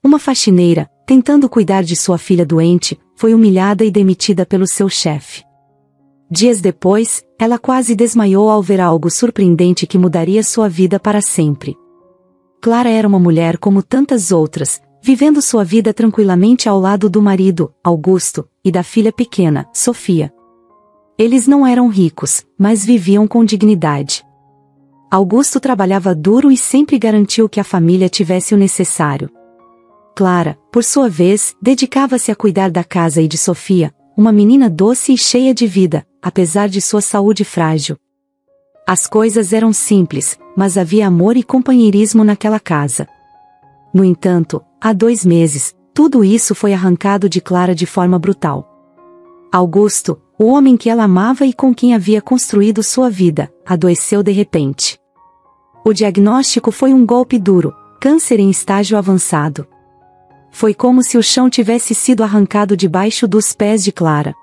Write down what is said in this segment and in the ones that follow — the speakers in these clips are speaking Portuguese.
Uma faxineira, tentando cuidar de sua filha doente, foi humilhada e demitida pelo seu chefe. Dias depois, ela quase desmaiou ao ver algo surpreendente que mudaria sua vida para sempre. Clara era uma mulher como tantas outras, vivendo sua vida tranquilamente ao lado do marido, Augusto, e da filha pequena, Sofia. Eles não eram ricos, mas viviam com dignidade. Augusto trabalhava duro e sempre garantiu que a família tivesse o necessário. Clara, por sua vez, dedicava-se a cuidar da casa e de Sofia, uma menina doce e cheia de vida, apesar de sua saúde frágil. As coisas eram simples, mas havia amor e companheirismo naquela casa. No entanto, há 2 meses, tudo isso foi arrancado de Clara de forma brutal. Augusto, o homem que ela amava e com quem havia construído sua vida, adoeceu de repente. O diagnóstico foi um golpe duro, câncer em estágio avançado. Foi como se o chão tivesse sido arrancado debaixo dos pés de Clara.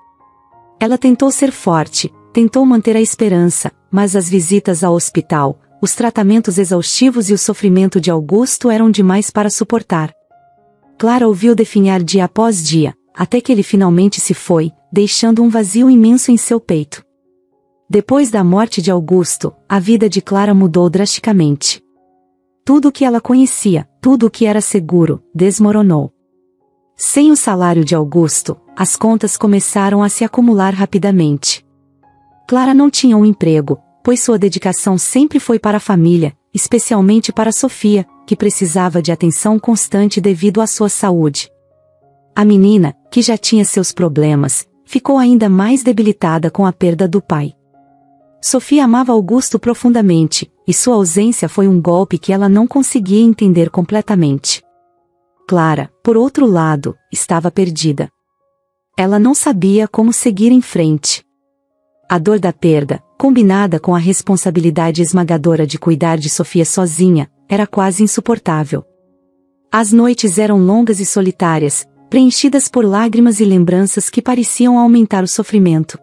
Ela tentou ser forte, tentou manter a esperança, mas as visitas ao hospital, os tratamentos exaustivos e o sofrimento de Augusto eram demais para suportar. Clara ouviu definhar dia após dia, até que ele finalmente se foi, deixando um vazio imenso em seu peito. Depois da morte de Augusto, a vida de Clara mudou drasticamente. Tudo o que ela conhecia, tudo o que era seguro, desmoronou. Sem o salário de Augusto, as contas começaram a se acumular rapidamente. Clara não tinha um emprego, pois sua dedicação sempre foi para a família, especialmente para Sofia, que precisava de atenção constante devido à sua saúde. A menina, que já tinha seus problemas, ficou ainda mais debilitada com a perda do pai. Sofia amava Augusto profundamente, e sua ausência foi um golpe que ela não conseguia entender completamente. Clara, por outro lado, estava perdida. Ela não sabia como seguir em frente. A dor da perda, combinada com a responsabilidade esmagadora de cuidar de Sofia sozinha, era quase insuportável. As noites eram longas e solitárias, preenchidas por lágrimas e lembranças que pareciam aumentar o sofrimento.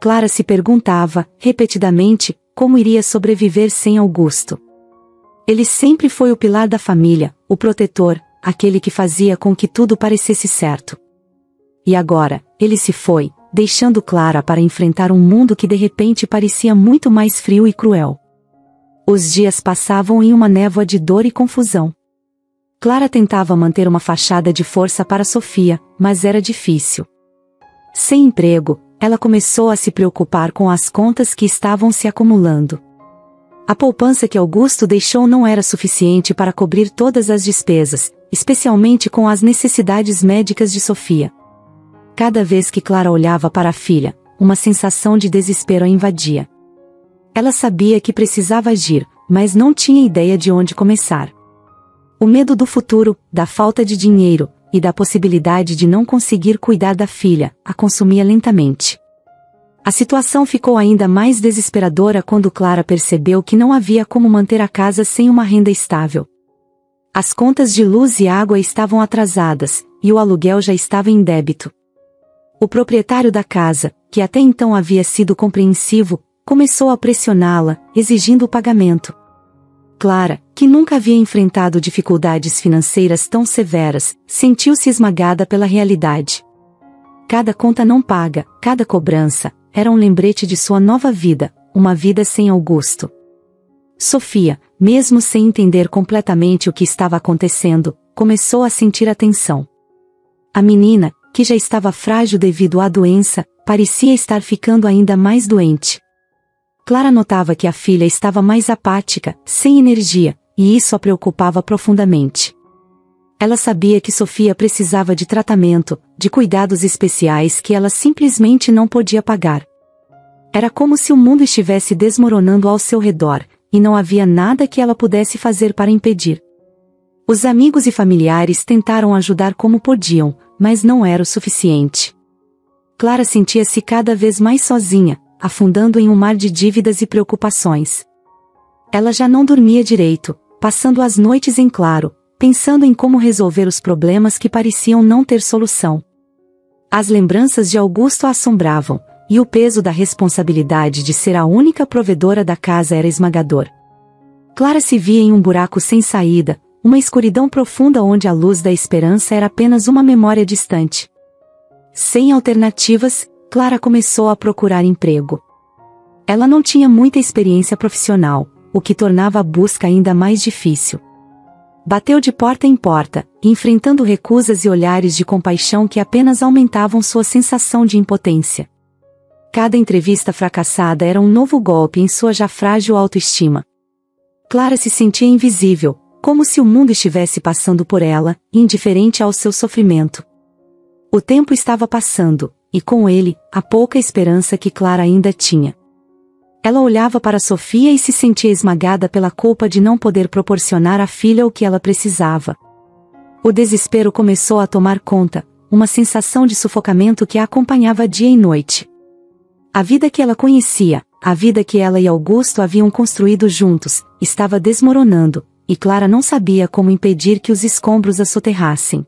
Clara se perguntava, repetidamente, como iria sobreviver sem Augusto. Ele sempre foi o pilar da família, o protetor, aquele que fazia com que tudo parecesse certo. E agora, ele se foi, deixando Clara para enfrentar um mundo que de repente parecia muito mais frio e cruel. Os dias passavam em uma névoa de dor e confusão. Clara tentava manter uma fachada de força para Sofia, mas era difícil. Sem emprego, ela começou a se preocupar com as contas que estavam se acumulando. A poupança que Augusto deixou não era suficiente para cobrir todas as despesas, especialmente com as necessidades médicas de Sofia. Cada vez que Clara olhava para a filha, uma sensação de desespero a invadia. Ela sabia que precisava agir, mas não tinha ideia de onde começar. O medo do futuro, da falta de dinheiro, e da possibilidade de não conseguir cuidar da filha, a consumia lentamente. A situação ficou ainda mais desesperadora quando Clara percebeu que não havia como manter a casa sem uma renda estável. As contas de luz e água estavam atrasadas, e o aluguel já estava em débito. O proprietário da casa, que até então havia sido compreensivo, começou a pressioná-la, exigindo o pagamento. Clara, que nunca havia enfrentado dificuldades financeiras tão severas, sentiu-se esmagada pela realidade. Cada conta não paga, cada cobrança, era um lembrete de sua nova vida, uma vida sem Augusto. Sofia, mesmo sem entender completamente o que estava acontecendo, começou a sentir a tensão. A menina, que já estava frágil devido à doença, parecia estar ficando ainda mais doente. Clara notava que a filha estava mais apática, sem energia, e isso a preocupava profundamente. Ela sabia que Sofia precisava de tratamento, de cuidados especiais que ela simplesmente não podia pagar. Era como se o mundo estivesse desmoronando ao seu redor, e não havia nada que ela pudesse fazer para impedir. Os amigos e familiares tentaram ajudar como podiam, mas não era o suficiente. Clara sentia-se cada vez mais sozinha, afundando em um mar de dívidas e preocupações. Ela já não dormia direito, passando as noites em claro, pensando em como resolver os problemas que pareciam não ter solução. As lembranças de Augusto a assombravam, e o peso da responsabilidade de ser a única provedora da casa era esmagador. Clara se via em um buraco sem saída, uma escuridão profunda onde a luz da esperança era apenas uma memória distante. Sem alternativas, Clara começou a procurar emprego. Ela não tinha muita experiência profissional, o que tornava a busca ainda mais difícil. Bateu de porta em porta, enfrentando recusas e olhares de compaixão que apenas aumentavam sua sensação de impotência. Cada entrevista fracassada era um novo golpe em sua já frágil autoestima. Clara se sentia invisível, como se o mundo estivesse passando por ela, indiferente ao seu sofrimento. O tempo estava passando, e com ele, a pouca esperança que Clara ainda tinha. Ela olhava para Sofia e se sentia esmagada pela culpa de não poder proporcionar à filha o que ela precisava. O desespero começou a tomar conta, uma sensação de sufocamento que a acompanhava dia e noite. A vida que ela conhecia, a vida que ela e Augusto haviam construído juntos, estava desmoronando, e Clara não sabia como impedir que os escombros a soterrassem.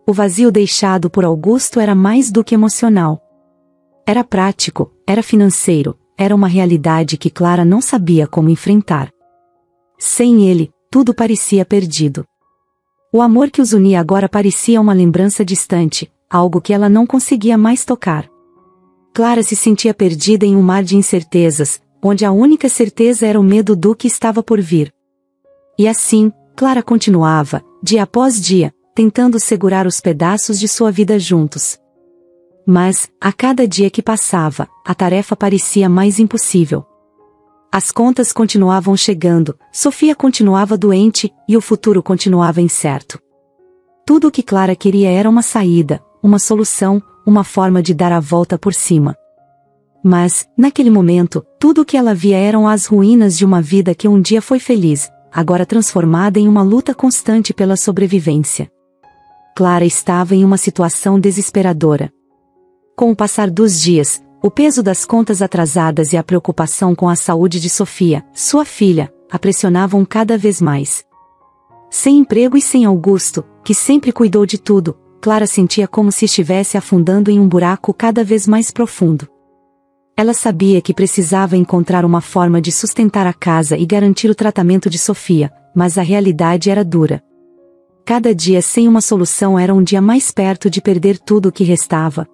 O vazio deixado por Augusto era mais do que emocional. Era prático, era financeiro, era uma realidade que Clara não sabia como enfrentar. Sem ele, tudo parecia perdido. O amor que os unia agora parecia uma lembrança distante, algo que ela não conseguia mais tocar. Clara se sentia perdida em um mar de incertezas, onde a única certeza era o medo do que estava por vir. E assim, Clara continuava, dia após dia, tentando segurar os pedaços de sua vida juntos. Mas, a cada dia que passava, a tarefa parecia mais impossível. As contas continuavam chegando, Sofia continuava doente, e o futuro continuava incerto. Tudo o que Clara queria era uma saída, uma solução, uma forma de dar a volta por cima. Mas, naquele momento, tudo o que ela via eram as ruínas de uma vida que um dia foi feliz, agora transformada em uma luta constante pela sobrevivência. Clara estava em uma situação desesperadora. Com o passar dos dias, o peso das contas atrasadas e a preocupação com a saúde de Sofia, sua filha, a pressionavam cada vez mais. Sem emprego e sem Augusto, que sempre cuidou de tudo, Clara sentia como se estivesse afundando em um buraco cada vez mais profundo. Ela sabia que precisava encontrar uma forma de sustentar a casa e garantir o tratamento de Sofia, mas a realidade era dura. Cada dia sem uma solução era um dia mais perto de perder tudo o que restava.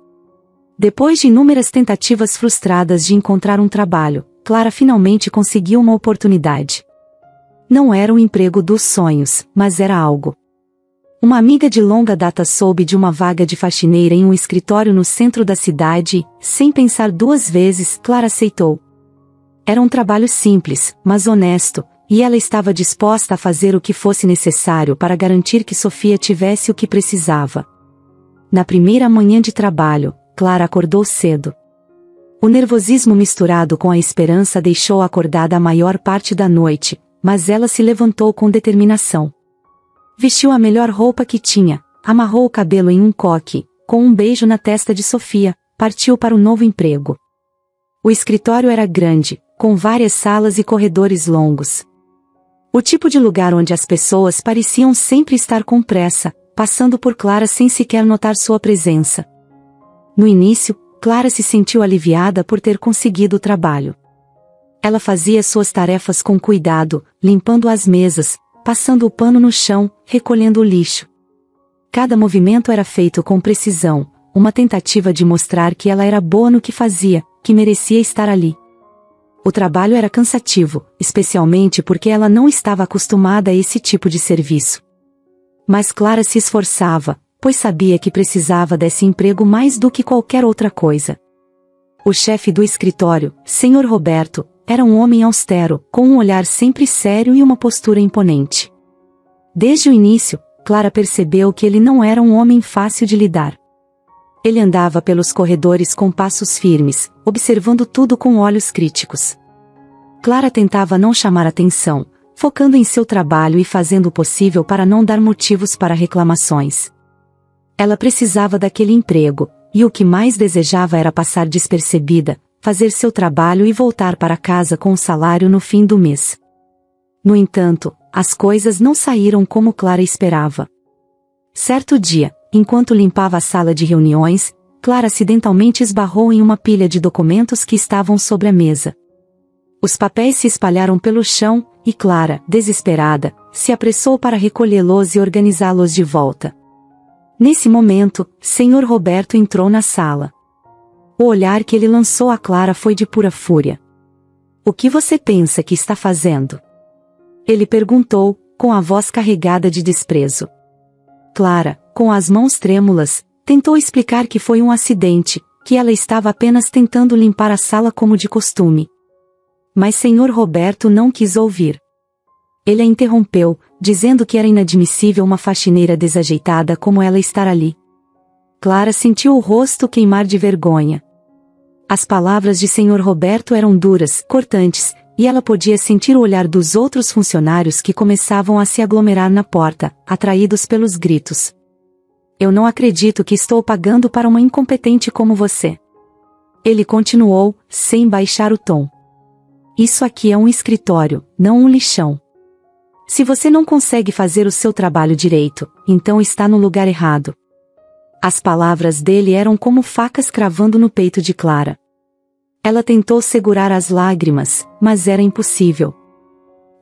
Depois de inúmeras tentativas frustradas de encontrar um trabalho, Clara finalmente conseguiu uma oportunidade. Não era o emprego dos sonhos, mas era algo. Uma amiga de longa data soube de uma vaga de faxineira em um escritório no centro da cidade e, sem pensar duas vezes, Clara aceitou. Era um trabalho simples, mas honesto, e ela estava disposta a fazer o que fosse necessário para garantir que Sofia tivesse o que precisava. Na primeira manhã de trabalho, Clara acordou cedo. O nervosismo misturado com a esperança deixou-a acordada a maior parte da noite, mas ela se levantou com determinação. Vestiu a melhor roupa que tinha, amarrou o cabelo em um coque, com um beijo na testa de Sofia, partiu para o novo emprego. O escritório era grande, com várias salas e corredores longos. O tipo de lugar onde as pessoas pareciam sempre estar com pressa, passando por Clara sem sequer notar sua presença. No início, Clara se sentiu aliviada por ter conseguido o trabalho. Ela fazia suas tarefas com cuidado, limpando as mesas, passando o pano no chão, recolhendo o lixo. Cada movimento era feito com precisão, uma tentativa de mostrar que ela era boa no que fazia, que merecia estar ali. O trabalho era cansativo, especialmente porque ela não estava acostumada a esse tipo de serviço. Mas Clara se esforçava, pois sabia que precisava desse emprego mais do que qualquer outra coisa. O chefe do escritório, Sr. Roberto, era um homem austero, com um olhar sempre sério e uma postura imponente. Desde o início, Clara percebeu que ele não era um homem fácil de lidar. Ele andava pelos corredores com passos firmes, observando tudo com olhos críticos. Clara tentava não chamar atenção, focando em seu trabalho e fazendo o possível para não dar motivos para reclamações. Ela precisava daquele emprego, e o que mais desejava era passar despercebida, fazer seu trabalho e voltar para casa com o salário no fim do mês. No entanto, as coisas não saíram como Clara esperava. Certo dia, enquanto limpava a sala de reuniões, Clara acidentalmente esbarrou em uma pilha de documentos que estavam sobre a mesa. Os papéis se espalharam pelo chão, e Clara, desesperada, se apressou para recolhê-los e organizá-los de volta. Nesse momento, Sr. Roberto entrou na sala. O olhar que ele lançou a Clara foi de pura fúria. "O que você pensa que está fazendo?" Ele perguntou, com a voz carregada de desprezo. Clara, com as mãos trêmulas, tentou explicar que foi um acidente, que ela estava apenas tentando limpar a sala como de costume. Mas Sr. Roberto não quis ouvir. Ele a interrompeu, dizendo que era inadmissível uma faxineira desajeitada como ela estar ali. Clara sentiu o rosto queimar de vergonha. As palavras de Sr. Roberto eram duras, cortantes, e ela podia sentir o olhar dos outros funcionários que começavam a se aglomerar na porta, atraídos pelos gritos. "Eu não acredito que estou pagando para uma incompetente como você." Ele continuou, sem baixar o tom. "Isso aqui é um escritório, não um lixão. Se você não consegue fazer o seu trabalho direito, então está no lugar errado." As palavras dele eram como facas cravando no peito de Clara. Ela tentou segurar as lágrimas, mas era impossível.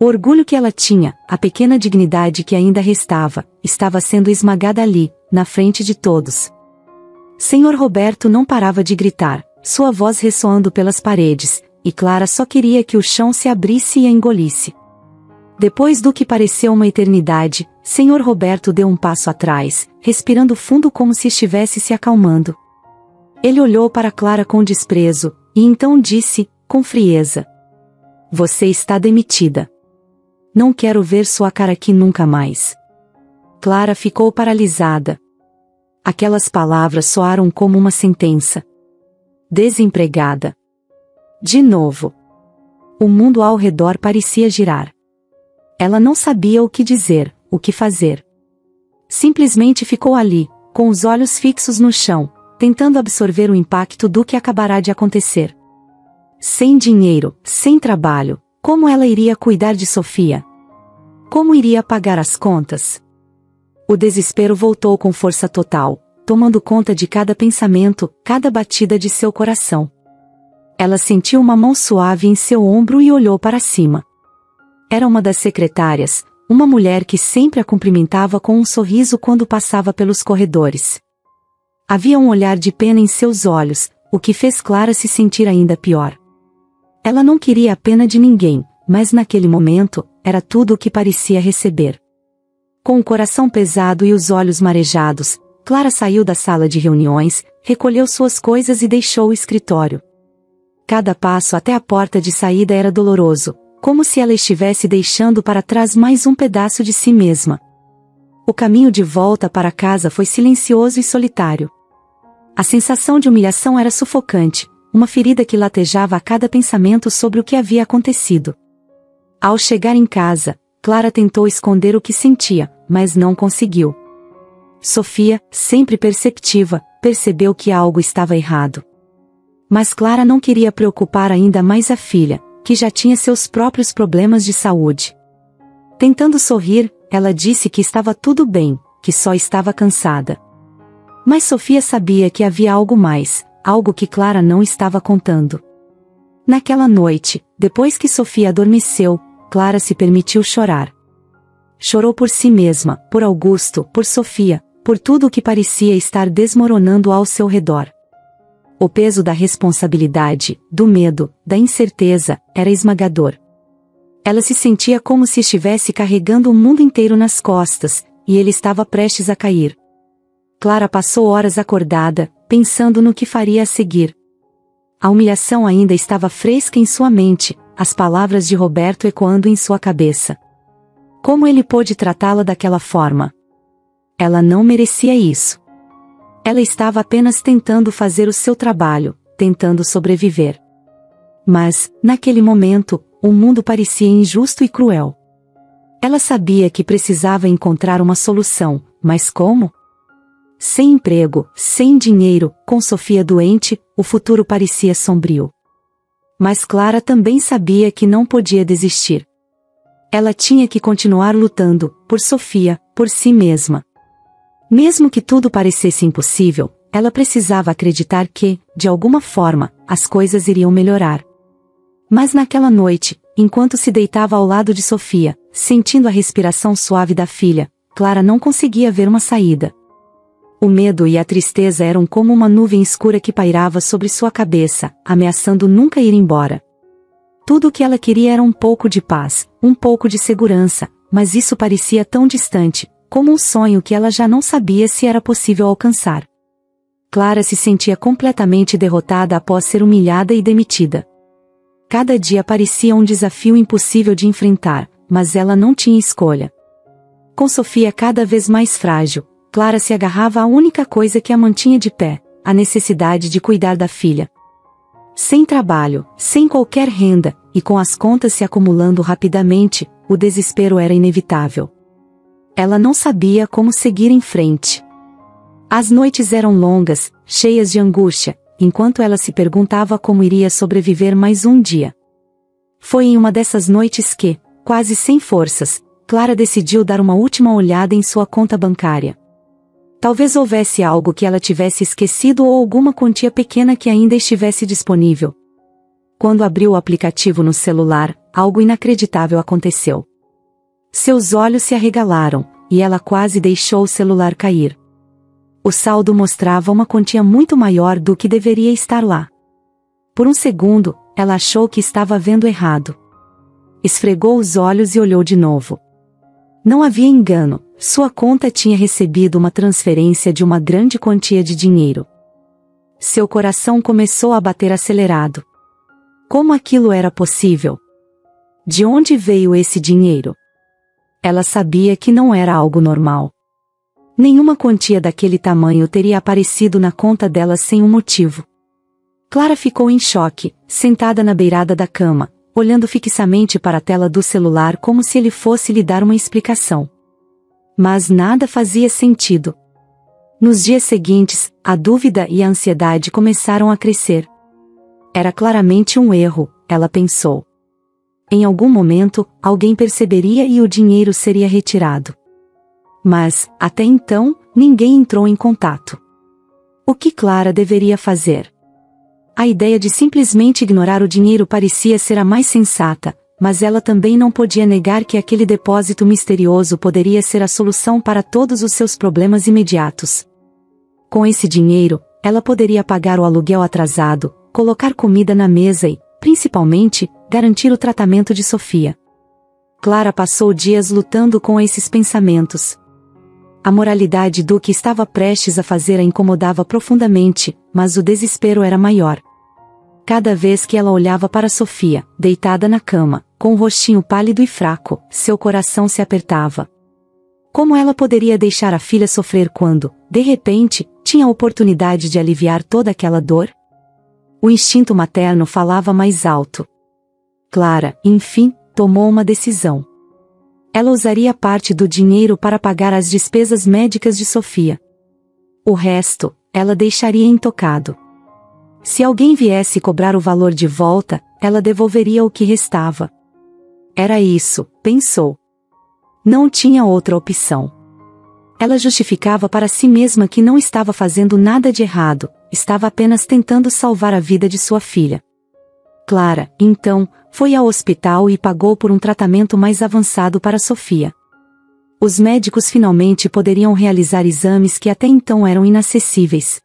O orgulho que ela tinha, a pequena dignidade que ainda restava, estava sendo esmagada ali, na frente de todos. Sr. Roberto não parava de gritar, sua voz ressoando pelas paredes, e Clara só queria que o chão se abrisse e a engolisse. Depois do que pareceu uma eternidade, Sr. Roberto deu um passo atrás, respirando fundo como se estivesse se acalmando. Ele olhou para Clara com desprezo, e então disse, com frieza: "Você está demitida. Não quero ver sua cara aqui nunca mais." Clara ficou paralisada. Aquelas palavras soaram como uma sentença. Desempregada. De novo. O mundo ao redor parecia girar. Ela não sabia o que dizer, o que fazer. Simplesmente ficou ali, com os olhos fixos no chão, tentando absorver o impacto do que acabará de acontecer. Sem dinheiro, sem trabalho, como ela iria cuidar de Sofia? Como iria pagar as contas? O desespero voltou com força total, tomando conta de cada pensamento, cada batida de seu coração. Ela sentiu uma mão suave em seu ombro e olhou para cima. Era uma das secretárias, uma mulher que sempre a cumprimentava com um sorriso quando passava pelos corredores. Havia um olhar de pena em seus olhos, o que fez Clara se sentir ainda pior. Ela não queria a pena de ninguém, mas naquele momento, era tudo o que parecia receber. Com o coração pesado e os olhos marejados, Clara saiu da sala de reuniões, recolheu suas coisas e deixou o escritório. Cada passo até a porta de saída era doloroso, como se ela estivesse deixando para trás mais um pedaço de si mesma. O caminho de volta para casa foi silencioso e solitário. A sensação de humilhação era sufocante, uma ferida que latejava a cada pensamento sobre o que havia acontecido. Ao chegar em casa, Clara tentou esconder o que sentia, mas não conseguiu. Sofia, sempre perceptiva, percebeu que algo estava errado. Mas Clara não queria preocupar ainda mais a filha, que já tinha seus próprios problemas de saúde. Tentando sorrir, ela disse que estava tudo bem, que só estava cansada. Mas Sofia sabia que havia algo mais, algo que Clara não estava contando. Naquela noite, depois que Sofia adormeceu, Clara se permitiu chorar. Chorou por si mesma, por Augusto, por Sofia, por tudo o que parecia estar desmoronando ao seu redor. O peso da responsabilidade, do medo, da incerteza, era esmagador. Ela se sentia como se estivesse carregando o mundo inteiro nas costas, e ele estava prestes a cair. Clara passou horas acordada, pensando no que faria a seguir. A humilhação ainda estava fresca em sua mente, as palavras de Roberto ecoando em sua cabeça. Como ele pôde tratá-la daquela forma? Ela não merecia isso. Ela estava apenas tentando fazer o seu trabalho, tentando sobreviver. Mas, naquele momento, o mundo parecia injusto e cruel. Ela sabia que precisava encontrar uma solução, mas como? Sem emprego, sem dinheiro, com Sofia doente, o futuro parecia sombrio. Mas Clara também sabia que não podia desistir. Ela tinha que continuar lutando, por Sofia, por si mesma. Mesmo que tudo parecesse impossível, ela precisava acreditar que, de alguma forma, as coisas iriam melhorar. Mas naquela noite, enquanto se deitava ao lado de Sofia, sentindo a respiração suave da filha, Clara não conseguia ver uma saída. O medo e a tristeza eram como uma nuvem escura que pairava sobre sua cabeça, ameaçando nunca ir embora. Tudo o que ela queria era um pouco de paz, um pouco de segurança, mas isso parecia tão distante, como um sonho que ela já não sabia se era possível alcançar. Clara se sentia completamente derrotada após ser humilhada e demitida. Cada dia parecia um desafio impossível de enfrentar, mas ela não tinha escolha. Com Sofia cada vez mais frágil, Clara se agarrava à única coisa que a mantinha de pé, a necessidade de cuidar da filha. Sem trabalho, sem qualquer renda, e com as contas se acumulando rapidamente, o desespero era inevitável. Ela não sabia como seguir em frente. As noites eram longas, cheias de angústia, enquanto ela se perguntava como iria sobreviver mais um dia. Foi em uma dessas noites que, quase sem forças, Clara decidiu dar uma última olhada em sua conta bancária. Talvez houvesse algo que ela tivesse esquecido ou alguma quantia pequena que ainda estivesse disponível. Quando abriu o aplicativo no celular, algo inacreditável aconteceu. Seus olhos se arregalaram, e ela quase deixou o celular cair. O saldo mostrava uma quantia muito maior do que deveria estar lá. Por um segundo, ela achou que estava vendo errado. Esfregou os olhos e olhou de novo. Não havia engano, sua conta tinha recebido uma transferência de uma grande quantia de dinheiro. Seu coração começou a bater acelerado. Como aquilo era possível? De onde veio esse dinheiro? Ela sabia que não era algo normal. Nenhuma quantia daquele tamanho teria aparecido na conta dela sem um motivo. Clara ficou em choque, sentada na beirada da cama, olhando fixamente para a tela do celular como se ele fosse lhe dar uma explicação. Mas nada fazia sentido. Nos dias seguintes, a dúvida e a ansiedade começaram a crescer. Era claramente um erro, ela pensou. Em algum momento, alguém perceberia e o dinheiro seria retirado. Mas, até então, ninguém entrou em contato. O que Clara deveria fazer? A ideia de simplesmente ignorar o dinheiro parecia ser a mais sensata, mas ela também não podia negar que aquele depósito misterioso poderia ser a solução para todos os seus problemas imediatos. Com esse dinheiro, ela poderia pagar o aluguel atrasado, colocar comida na mesa e, principalmente, garantir o tratamento de Sofia. Clara passou dias lutando com esses pensamentos. A moralidade do que estava prestes a fazer a incomodava profundamente, mas o desespero era maior. Cada vez que ela olhava para Sofia, deitada na cama, com o rostinho pálido e fraco, seu coração se apertava. Como ela poderia deixar a filha sofrer quando, de repente, tinha a oportunidade de aliviar toda aquela dor? O instinto materno falava mais alto. Clara, enfim, tomou uma decisão. Ela usaria parte do dinheiro para pagar as despesas médicas de Sofia. O resto, ela deixaria intocado. Se alguém viesse cobrar o valor de volta, ela devolveria o que restava. Era isso, pensou. Não tinha outra opção. Ela justificava para si mesma que não estava fazendo nada de errado, estava apenas tentando salvar a vida de sua filha. Clara, então, foi ao hospital e pagou por um tratamento mais avançado para Sofia. Os médicos finalmente poderiam realizar exames que até então eram inacessíveis.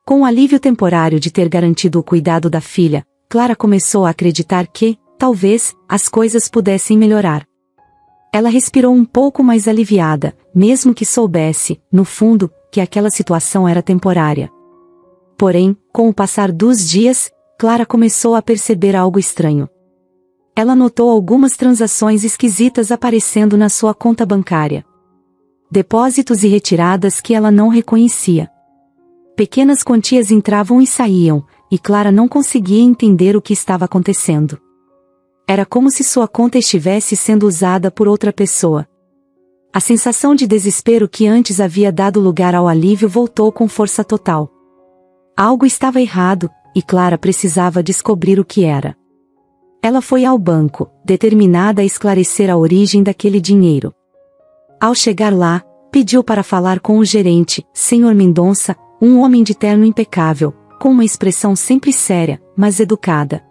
Com o alívio temporário de ter garantido o cuidado da filha, Clara começou a acreditar que, talvez, as coisas pudessem melhorar. Ela respirou um pouco mais aliviada, mesmo que soubesse, no fundo, que aquela situação era temporária. Porém, com o passar dos dias, Clara começou a perceber algo estranho. Ela notou algumas transações esquisitas aparecendo na sua conta bancária. Depósitos e retiradas que ela não reconhecia. Pequenas quantias entravam e saíam, e Clara não conseguia entender o que estava acontecendo. Era como se sua conta estivesse sendo usada por outra pessoa. A sensação de desespero que antes havia dado lugar ao alívio voltou com força total. Algo estava errado, e Clara precisava descobrir o que era. Ela foi ao banco, determinada a esclarecer a origem daquele dinheiro. Ao chegar lá, pediu para falar com o gerente, Sr. Mendonça, um homem de terno impecável, com uma expressão sempre séria, mas educada.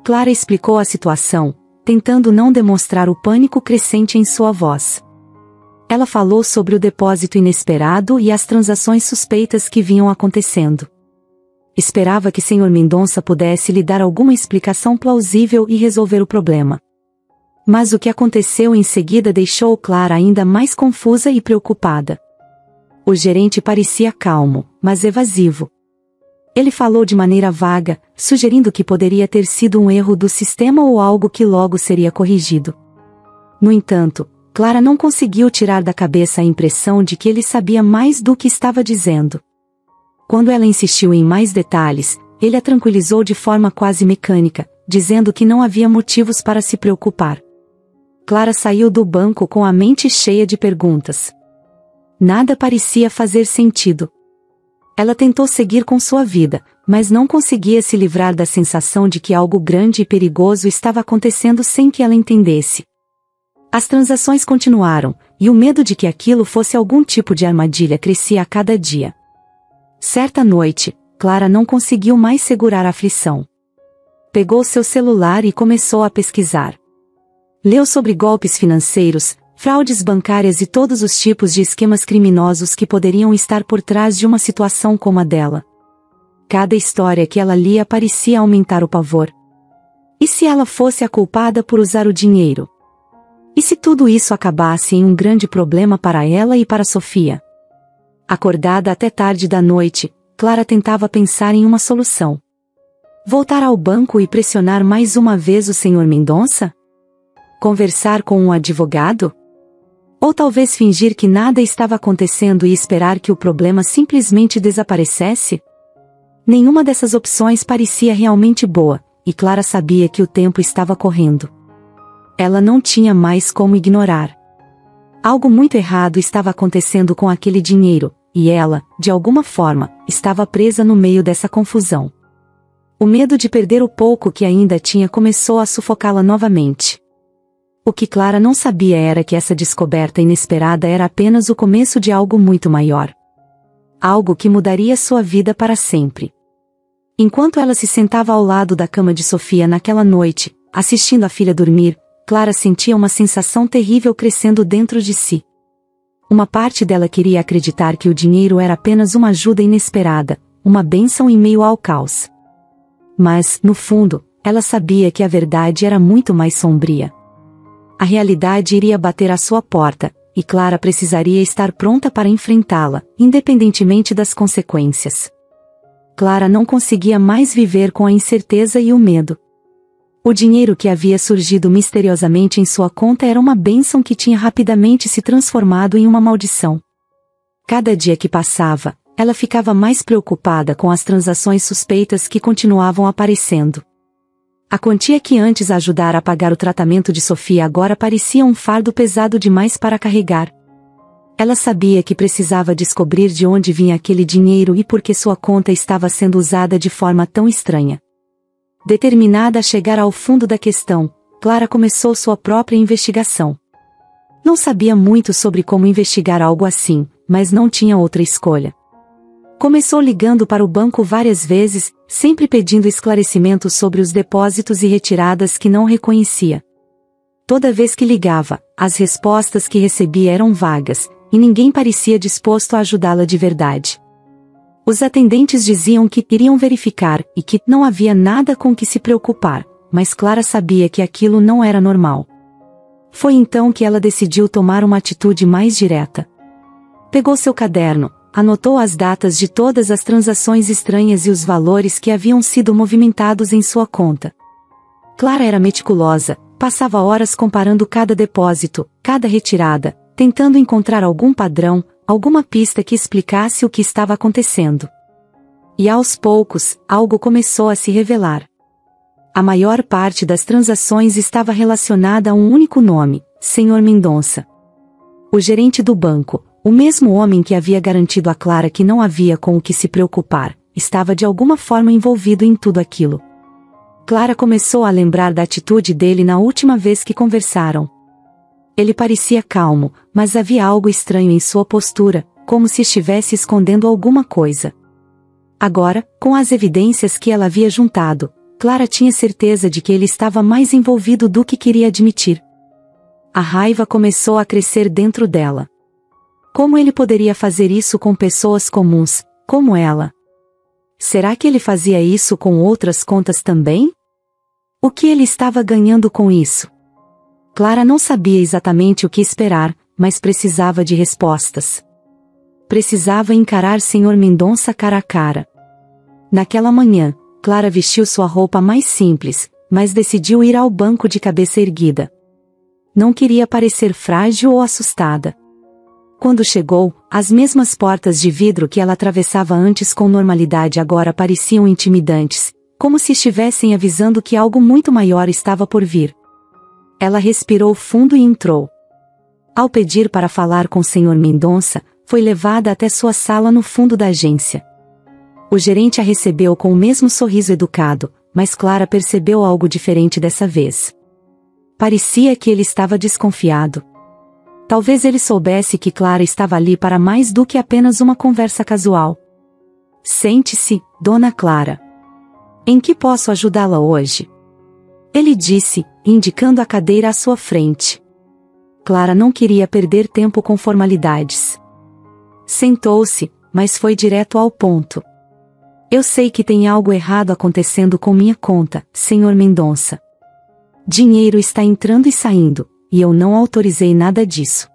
Clara explicou a situação, tentando não demonstrar o pânico crescente em sua voz. Ela falou sobre o depósito inesperado e as transações suspeitas que vinham acontecendo. Esperava que Sr. Mendonça pudesse lhe dar alguma explicação plausível e resolver o problema. Mas o que aconteceu em seguida deixou Clara ainda mais confusa e preocupada. O gerente parecia calmo, mas evasivo. Ele falou de maneira vaga, sugerindo que poderia ter sido um erro do sistema ou algo que logo seria corrigido. No entanto, Clara não conseguiu tirar da cabeça a impressão de que ele sabia mais do que estava dizendo. Quando ela insistiu em mais detalhes, ele a tranquilizou de forma quase mecânica, dizendo que não havia motivos para se preocupar. Clara saiu do banco com a mente cheia de perguntas. Nada parecia fazer sentido. Ela tentou seguir com sua vida, mas não conseguia se livrar da sensação de que algo grande e perigoso estava acontecendo sem que ela entendesse. As transações continuaram, e o medo de que aquilo fosse algum tipo de armadilha crescia a cada dia. Certa noite, Clara não conseguiu mais segurar a aflição. Pegou seu celular e começou a pesquisar. Leu sobre golpes financeiros, fraudes bancárias e todos os tipos de esquemas criminosos que poderiam estar por trás de uma situação como a dela. Cada história que ela lia parecia aumentar o pavor. E se ela fosse a culpada por usar o dinheiro? E se tudo isso acabasse em um grande problema para ela e para Sofia? Acordada até tarde da noite, Clara tentava pensar em uma solução. Voltar ao banco e pressionar mais uma vez o Sr. Mendonça? Conversar com um advogado? Ou talvez fingir que nada estava acontecendo e esperar que o problema simplesmente desaparecesse? Nenhuma dessas opções parecia realmente boa, e Clara sabia que o tempo estava correndo. Ela não tinha mais como ignorar. Algo muito errado estava acontecendo com aquele dinheiro, e ela, de alguma forma, estava presa no meio dessa confusão. O medo de perder o pouco que ainda tinha começou a sufocá-la novamente. O que Clara não sabia era que essa descoberta inesperada era apenas o começo de algo muito maior. Algo que mudaria sua vida para sempre. Enquanto ela se sentava ao lado da cama de Sofia naquela noite, assistindo a filha dormir, Clara sentia uma sensação terrível crescendo dentro de si. Uma parte dela queria acreditar que o dinheiro era apenas uma ajuda inesperada, uma bênção em meio ao caos. Mas, no fundo, ela sabia que a verdade era muito mais sombria. A realidade iria bater à sua porta, e Clara precisaria estar pronta para enfrentá-la, independentemente das consequências. Clara não conseguia mais viver com a incerteza e o medo. O dinheiro que havia surgido misteriosamente em sua conta era uma bênção que tinha rapidamente se transformado em uma maldição. Cada dia que passava, ela ficava mais preocupada com as transações suspeitas que continuavam aparecendo. A quantia que antes a ajudara a pagar o tratamento de Sofia agora parecia um fardo pesado demais para carregar. Ela sabia que precisava descobrir de onde vinha aquele dinheiro e por que sua conta estava sendo usada de forma tão estranha. Determinada a chegar ao fundo da questão, Clara começou sua própria investigação. Não sabia muito sobre como investigar algo assim, mas não tinha outra escolha. Começou ligando para o banco várias vezes, sempre pedindo esclarecimentos sobre os depósitos e retiradas que não reconhecia. Toda vez que ligava, as respostas que recebia eram vagas, e ninguém parecia disposto a ajudá-la de verdade. Os atendentes diziam que iriam verificar e que não havia nada com que se preocupar, mas Clara sabia que aquilo não era normal. Foi então que ela decidiu tomar uma atitude mais direta. Pegou seu caderno, anotou as datas de todas as transações estranhas e os valores que haviam sido movimentados em sua conta. Clara era meticulosa, passava horas comparando cada depósito, cada retirada, tentando encontrar algum padrão, alguma pista que explicasse o que estava acontecendo. E aos poucos, algo começou a se revelar. A maior parte das transações estava relacionada a um único nome, Sr. Mendonça. O gerente do banco, o mesmo homem que havia garantido a Clara que não havia com o que se preocupar, estava de alguma forma envolvido em tudo aquilo. Clara começou a lembrar da atitude dele na última vez que conversaram. Ele parecia calmo, mas havia algo estranho em sua postura, como se estivesse escondendo alguma coisa. Agora, com as evidências que ela havia juntado, Clara tinha certeza de que ele estava mais envolvido do que queria admitir. A raiva começou a crescer dentro dela. Como ele poderia fazer isso com pessoas comuns, como ela? Será que ele fazia isso com outras contas também? O que ele estava ganhando com isso? Clara não sabia exatamente o que esperar, mas precisava de respostas. Precisava encarar Sr. Mendonça cara a cara. Naquela manhã, Clara vestiu sua roupa mais simples, mas decidiu ir ao banco de cabeça erguida. Não queria parecer frágil ou assustada. Quando chegou, as mesmas portas de vidro que ela atravessava antes com normalidade agora pareciam intimidantes, como se estivessem avisando que algo muito maior estava por vir. Ela respirou fundo e entrou. Ao pedir para falar com o Sr. Mendonça, foi levada até sua sala no fundo da agência. O gerente a recebeu com o mesmo sorriso educado, mas Clara percebeu algo diferente dessa vez. Parecia que ele estava desconfiado. Talvez ele soubesse que Clara estava ali para mais do que apenas uma conversa casual. Sente-se, Dona Clara. Em que posso ajudá-la hoje? Ele disse, indicando a cadeira à sua frente. Clara não queria perder tempo com formalidades. Sentou-se, mas foi direto ao ponto. Eu sei que tem algo errado acontecendo com minha conta, Sr. Mendonça. Dinheiro está entrando e saindo, e eu não autorizei nada disso.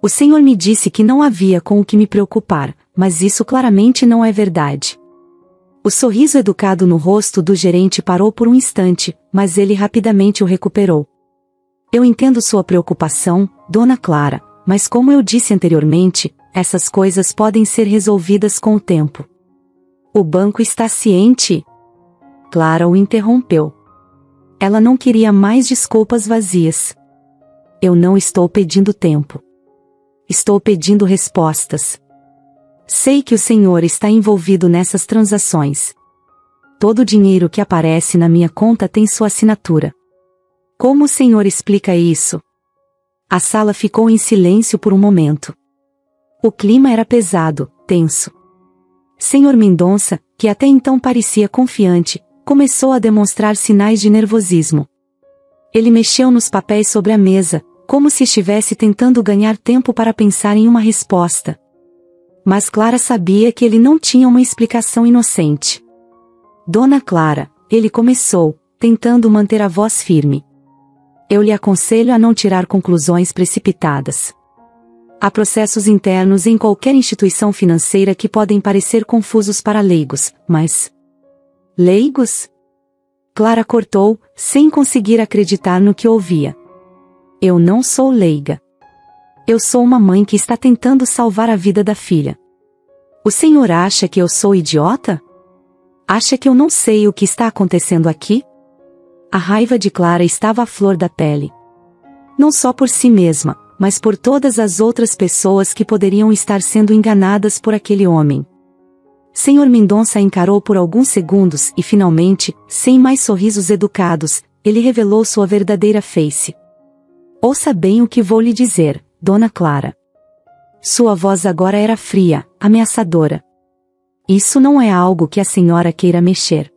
O senhor me disse que não havia com o que me preocupar, mas isso claramente não é verdade. O sorriso educado no rosto do gerente parou por um instante, mas ele rapidamente o recuperou. Eu entendo sua preocupação, Dona Clara, mas como eu disse anteriormente, essas coisas podem ser resolvidas com o tempo. O banco está ciente? Clara o interrompeu. Ela não queria mais desculpas vazias. Eu não estou pedindo tempo. Estou pedindo respostas. Sei que o senhor está envolvido nessas transações. Todo o dinheiro que aparece na minha conta tem sua assinatura. Como o senhor explica isso? A sala ficou em silêncio por um momento. O clima era pesado, tenso. Sr. Mendonça, que até então parecia confiante, começou a demonstrar sinais de nervosismo. Ele mexeu nos papéis sobre a mesa, como se estivesse tentando ganhar tempo para pensar em uma resposta. Mas Clara sabia que ele não tinha uma explicação inocente. Dona Clara, ele começou, tentando manter a voz firme. Eu lhe aconselho a não tirar conclusões precipitadas. Há processos internos em qualquer instituição financeira que podem parecer confusos para leigos, mas... Leigos? Clara cortou, sem conseguir acreditar no que ouvia. Eu não sou leiga. Eu sou uma mãe que está tentando salvar a vida da filha. O senhor acha que eu sou idiota? Acha que eu não sei o que está acontecendo aqui? A raiva de Clara estava à flor da pele. Não só por si mesma, mas por todas as outras pessoas que poderiam estar sendo enganadas por aquele homem. Sr. Mendonça a encarou por alguns segundos e finalmente, sem mais sorrisos educados, ele revelou sua verdadeira face. Ouça bem o que vou lhe dizer, Dona Clara. Sua voz agora era fria, ameaçadora. Isso não é algo que a senhora queira mexer.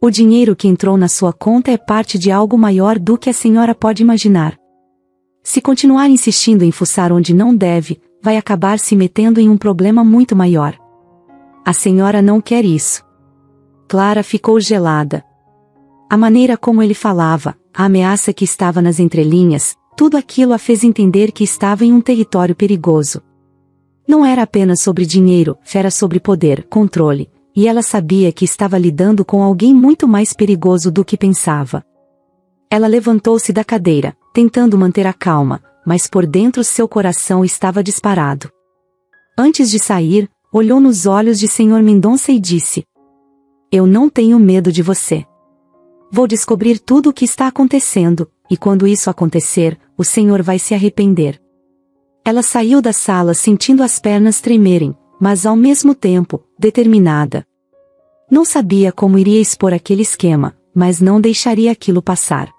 O dinheiro que entrou na sua conta é parte de algo maior do que a senhora pode imaginar. Se continuar insistindo em fuçar onde não deve, vai acabar se metendo em um problema muito maior. A senhora não quer isso. Clara ficou gelada. A maneira como ele falava, a ameaça que estava nas entrelinhas, tudo aquilo a fez entender que estava em um território perigoso. Não era apenas sobre dinheiro, era sobre poder, controle, e ela sabia que estava lidando com alguém muito mais perigoso do que pensava. Ela levantou-se da cadeira, tentando manter a calma, mas por dentro seu coração estava disparado. Antes de sair, olhou nos olhos de Sr. Mendonça e disse: Eu não tenho medo de você. Vou descobrir tudo o que está acontecendo, e quando isso acontecer, o senhor vai se arrepender. Ela saiu da sala sentindo as pernas tremerem, mas ao mesmo tempo, determinada. Não sabia como iria expor aquele esquema, mas não deixaria aquilo passar.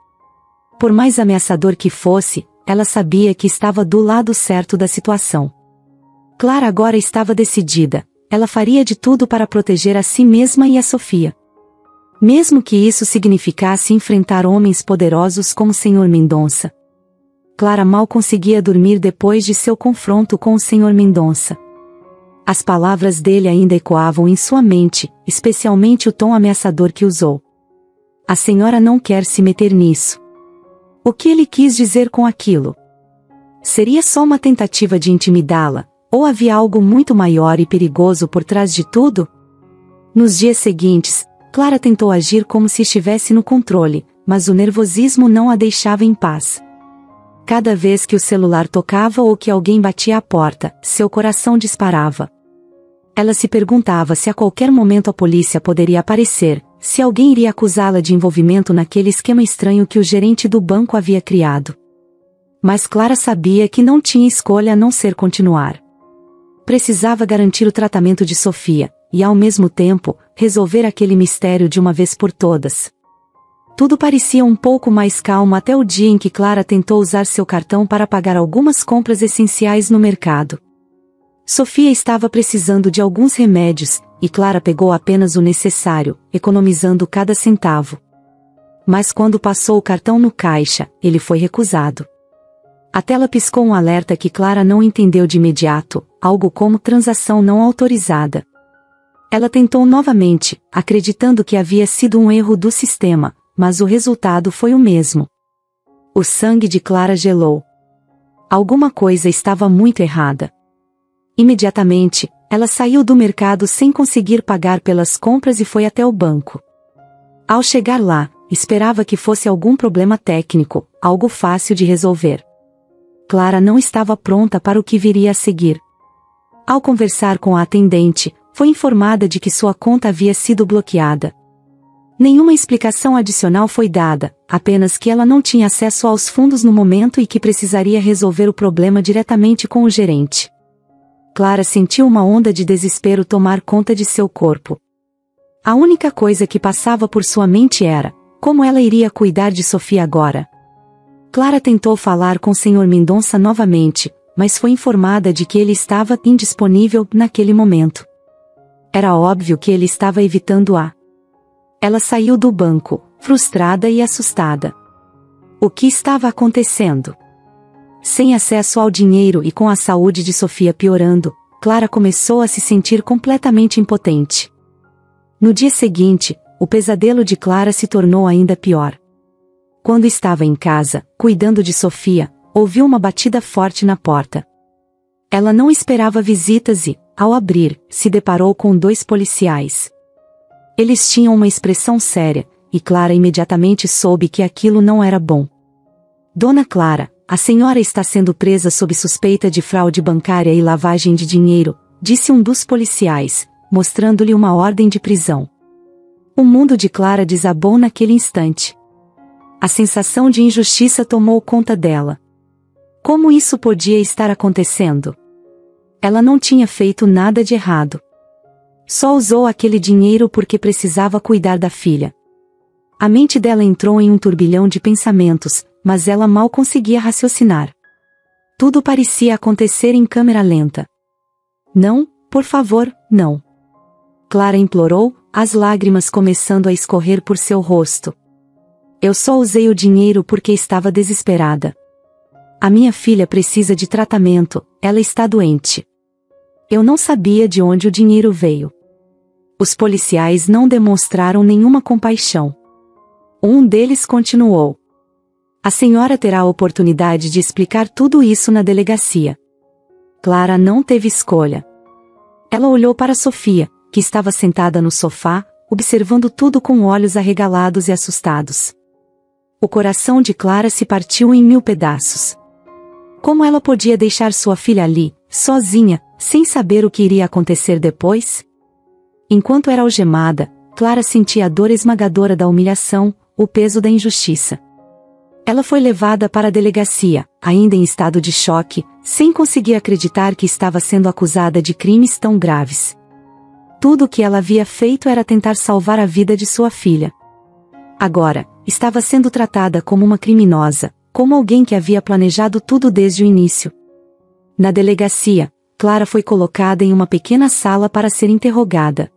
Por mais ameaçador que fosse, ela sabia que estava do lado certo da situação. Clara agora estava decidida, ela faria de tudo para proteger a si mesma e a Sofia. mesmo que isso significasse enfrentar homens poderosos como o Sr. Mendonça. Clara mal conseguia dormir depois de seu confronto com o Sr. Mendonça. As palavras dele ainda ecoavam em sua mente, especialmente o tom ameaçador que usou. A senhora não quer se meter nisso. O que ele quis dizer com aquilo? Seria só uma tentativa de intimidá-la, ou havia algo muito maior e perigoso por trás de tudo? Nos dias seguintes, Clara tentou agir como se estivesse no controle, mas o nervosismo não a deixava em paz. Cada vez que o celular tocava ou que alguém batia à porta, seu coração disparava. Ela se perguntava se a qualquer momento a polícia poderia aparecer, se alguém iria acusá-la de envolvimento naquele esquema estranho que o gerente do banco havia criado. Mas Clara sabia que não tinha escolha a não ser continuar. Precisava garantir o tratamento de Sofia, e ao mesmo tempo, resolver aquele mistério de uma vez por todas. Tudo parecia um pouco mais calmo até o dia em que Clara tentou usar seu cartão para pagar algumas compras essenciais no mercado. Sofia estava precisando de alguns remédios, e Clara pegou apenas o necessário, economizando cada centavo. Mas quando passou o cartão no caixa, ele foi recusado. A tela piscou um alerta que Clara não entendeu de imediato, algo como transação não autorizada. Ela tentou novamente, acreditando que havia sido um erro do sistema, mas o resultado foi o mesmo. O sangue de Clara gelou. Alguma coisa estava muito errada. Imediatamente, ela saiu do mercado sem conseguir pagar pelas compras e foi até o banco. Ao chegar lá, esperava que fosse algum problema técnico, algo fácil de resolver. Clara não estava pronta para o que viria a seguir. Ao conversar com a atendente, foi informada de que sua conta havia sido bloqueada. Nenhuma explicação adicional foi dada, apenas que ela não tinha acesso aos fundos no momento e que precisaria resolver o problema diretamente com o gerente. Clara sentiu uma onda de desespero tomar conta de seu corpo. A única coisa que passava por sua mente era, como ela iria cuidar de Sofia agora? Clara tentou falar com o Sr. Mendonça novamente, mas foi informada de que ele estava indisponível naquele momento. Era óbvio que ele estava evitando-a. Ela saiu do banco, frustrada e assustada. O que estava acontecendo? Sem acesso ao dinheiro e com a saúde de Sofia piorando, Clara começou a se sentir completamente impotente. No dia seguinte, o pesadelo de Clara se tornou ainda pior. Quando estava em casa, cuidando de Sofia, ouviu uma batida forte na porta. Ela não esperava visitas e, ao abrir, se deparou com 2 policiais. Eles tinham uma expressão séria, e Clara imediatamente soube que aquilo não era bom. Dona Clara, a senhora está sendo presa sob suspeita de fraude bancária e lavagem de dinheiro, disse um dos policiais, mostrando-lhe uma ordem de prisão. O mundo de Clara desabou naquele instante. A sensação de injustiça tomou conta dela. Como isso podia estar acontecendo? Ela não tinha feito nada de errado. Só usou aquele dinheiro porque precisava cuidar da filha. A mente dela entrou em um turbilhão de pensamentos, mas ela mal conseguia raciocinar. Tudo parecia acontecer em câmera lenta. Não, por favor, não. Clara implorou, as lágrimas começando a escorrer por seu rosto. Eu só usei o dinheiro porque estava desesperada. A minha filha precisa de tratamento, ela está doente. Eu não sabia de onde o dinheiro veio. Os policiais não demonstraram nenhuma compaixão. Um deles continuou. A senhora terá a oportunidade de explicar tudo isso na delegacia. Clara não teve escolha. Ela olhou para Sofia, que estava sentada no sofá, observando tudo com olhos arregalados e assustados. O coração de Clara se partiu em 1000 pedaços. Como ela podia deixar sua filha ali, sozinha, sem saber o que iria acontecer depois? Enquanto era algemada, Clara sentia a dor esmagadora da humilhação, o peso da injustiça. Ela foi levada para a delegacia, ainda em estado de choque, sem conseguir acreditar que estava sendo acusada de crimes tão graves. Tudo o que ela havia feito era tentar salvar a vida de sua filha. Agora, estava sendo tratada como uma criminosa, como alguém que havia planejado tudo desde o início. Na delegacia, Clara foi colocada em uma pequena sala para ser interrogada.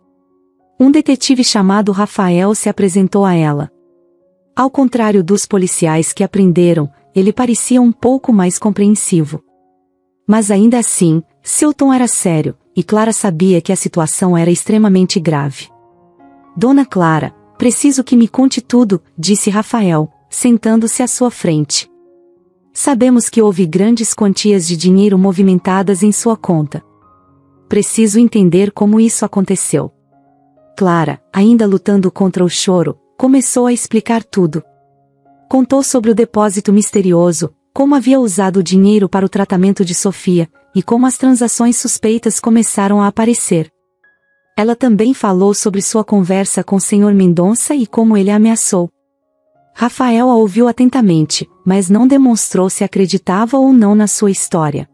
Um detetive chamado Rafael se apresentou a ela. Ao contrário dos policiais que a prenderam, ele parecia um pouco mais compreensivo. Mas ainda assim, seu tom era sério, e Clara sabia que a situação era extremamente grave. Dona Clara, preciso que me conte tudo, disse Rafael, sentando-se à sua frente. Sabemos que houve grandes quantias de dinheiro movimentadas em sua conta. Preciso entender como isso aconteceu. Clara, ainda lutando contra o choro, começou a explicar tudo. Contou sobre o depósito misterioso, como havia usado o dinheiro para o tratamento de Sofia, e como as transações suspeitas começaram a aparecer. Ela também falou sobre sua conversa com o Sr. Mendonça e como ele a ameaçou. Rafael a ouviu atentamente, mas não demonstrou se acreditava ou não na sua história.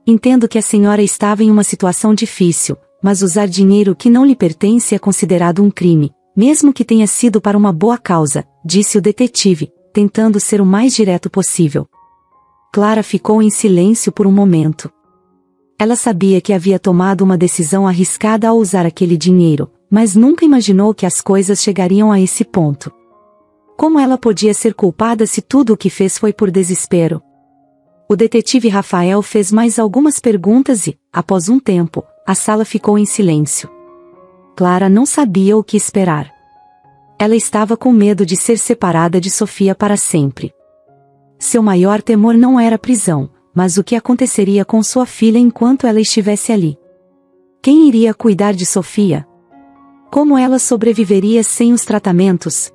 Entendo que a senhora estava em uma situação difícil, mas usar dinheiro que não lhe pertence é considerado um crime, mesmo que tenha sido para uma boa causa, disse o detetive, tentando ser o mais direto possível. Clara ficou em silêncio por um momento. Ela sabia que havia tomado uma decisão arriscada ao usar aquele dinheiro, mas nunca imaginou que as coisas chegariam a esse ponto. Como ela podia ser culpada se tudo o que fez foi por desespero? O detetive Rafael fez mais algumas perguntas e, após um tempo, a sala ficou em silêncio. Clara não sabia o que esperar. Ela estava com medo de ser separada de Sofia para sempre. Seu maior temor não era a prisão, mas o que aconteceria com sua filha enquanto ela estivesse ali. Quem iria cuidar de Sofia? Como ela sobreviveria sem os tratamentos?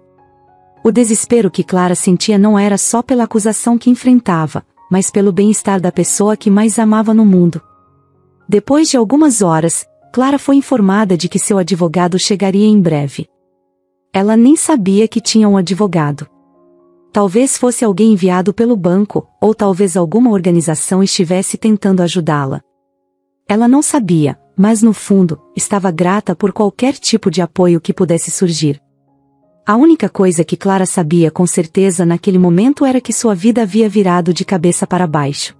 O desespero que Clara sentia não era só pela acusação que enfrentava, mas pelo bem-estar da pessoa que mais amava no mundo. Depois de algumas horas, Clara foi informada de que seu advogado chegaria em breve. Ela nem sabia que tinha um advogado. Talvez fosse alguém enviado pelo banco, ou talvez alguma organização estivesse tentando ajudá-la. Ela não sabia, mas no fundo, estava grata por qualquer tipo de apoio que pudesse surgir. A única coisa que Clara sabia com certeza naquele momento era que sua vida havia virado de cabeça para baixo.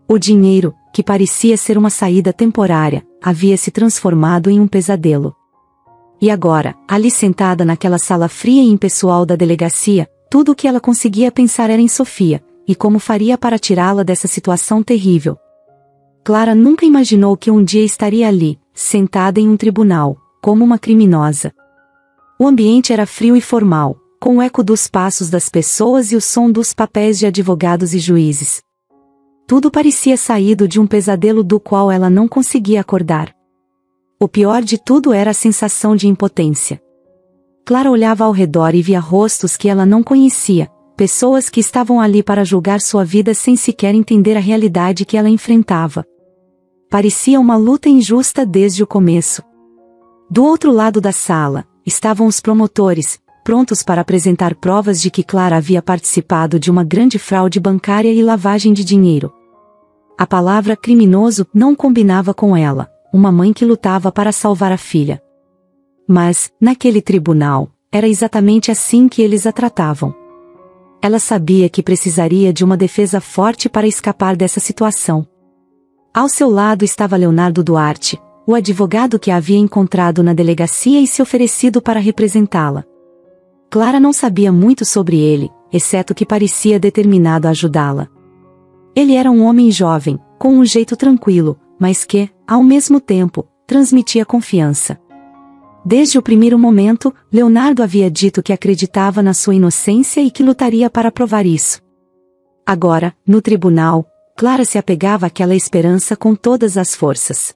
O dinheiro, que parecia ser uma saída temporária, havia se transformado em um pesadelo. E agora, ali sentada naquela sala fria e impessoal da delegacia, tudo o que ela conseguia pensar era em Sofia, e como faria para tirá-la dessa situação terrível. Clara nunca imaginou que um dia estaria ali, sentada em um tribunal, como uma criminosa. O ambiente era frio e formal, com o eco dos passos das pessoas e o som dos papéis de advogados e juízes. Tudo parecia saído de um pesadelo do qual ela não conseguia acordar. O pior de tudo era a sensação de impotência. Clara olhava ao redor e via rostos que ela não conhecia, pessoas que estavam ali para julgar sua vida sem sequer entender a realidade que ela enfrentava. Parecia uma luta injusta desde o começo. Do outro lado da sala, estavam os promotores, prontos para apresentar provas de que Clara havia participado de uma grande fraude bancária e lavagem de dinheiro. A palavra criminoso não combinava com ela, uma mãe que lutava para salvar a filha. Mas, naquele tribunal, era exatamente assim que eles a tratavam. Ela sabia que precisaria de uma defesa forte para escapar dessa situação. Ao seu lado estava Leonardo Duarte, o advogado que a havia encontrado na delegacia e se oferecido para representá-la. Clara não sabia muito sobre ele, exceto que parecia determinado a ajudá-la. Ele era um homem jovem, com um jeito tranquilo, mas que, ao mesmo tempo, transmitia confiança. Desde o primeiro momento, Leonardo havia dito que acreditava na sua inocência e que lutaria para provar isso. Agora, no tribunal, Clara se apegava àquela esperança com todas as forças.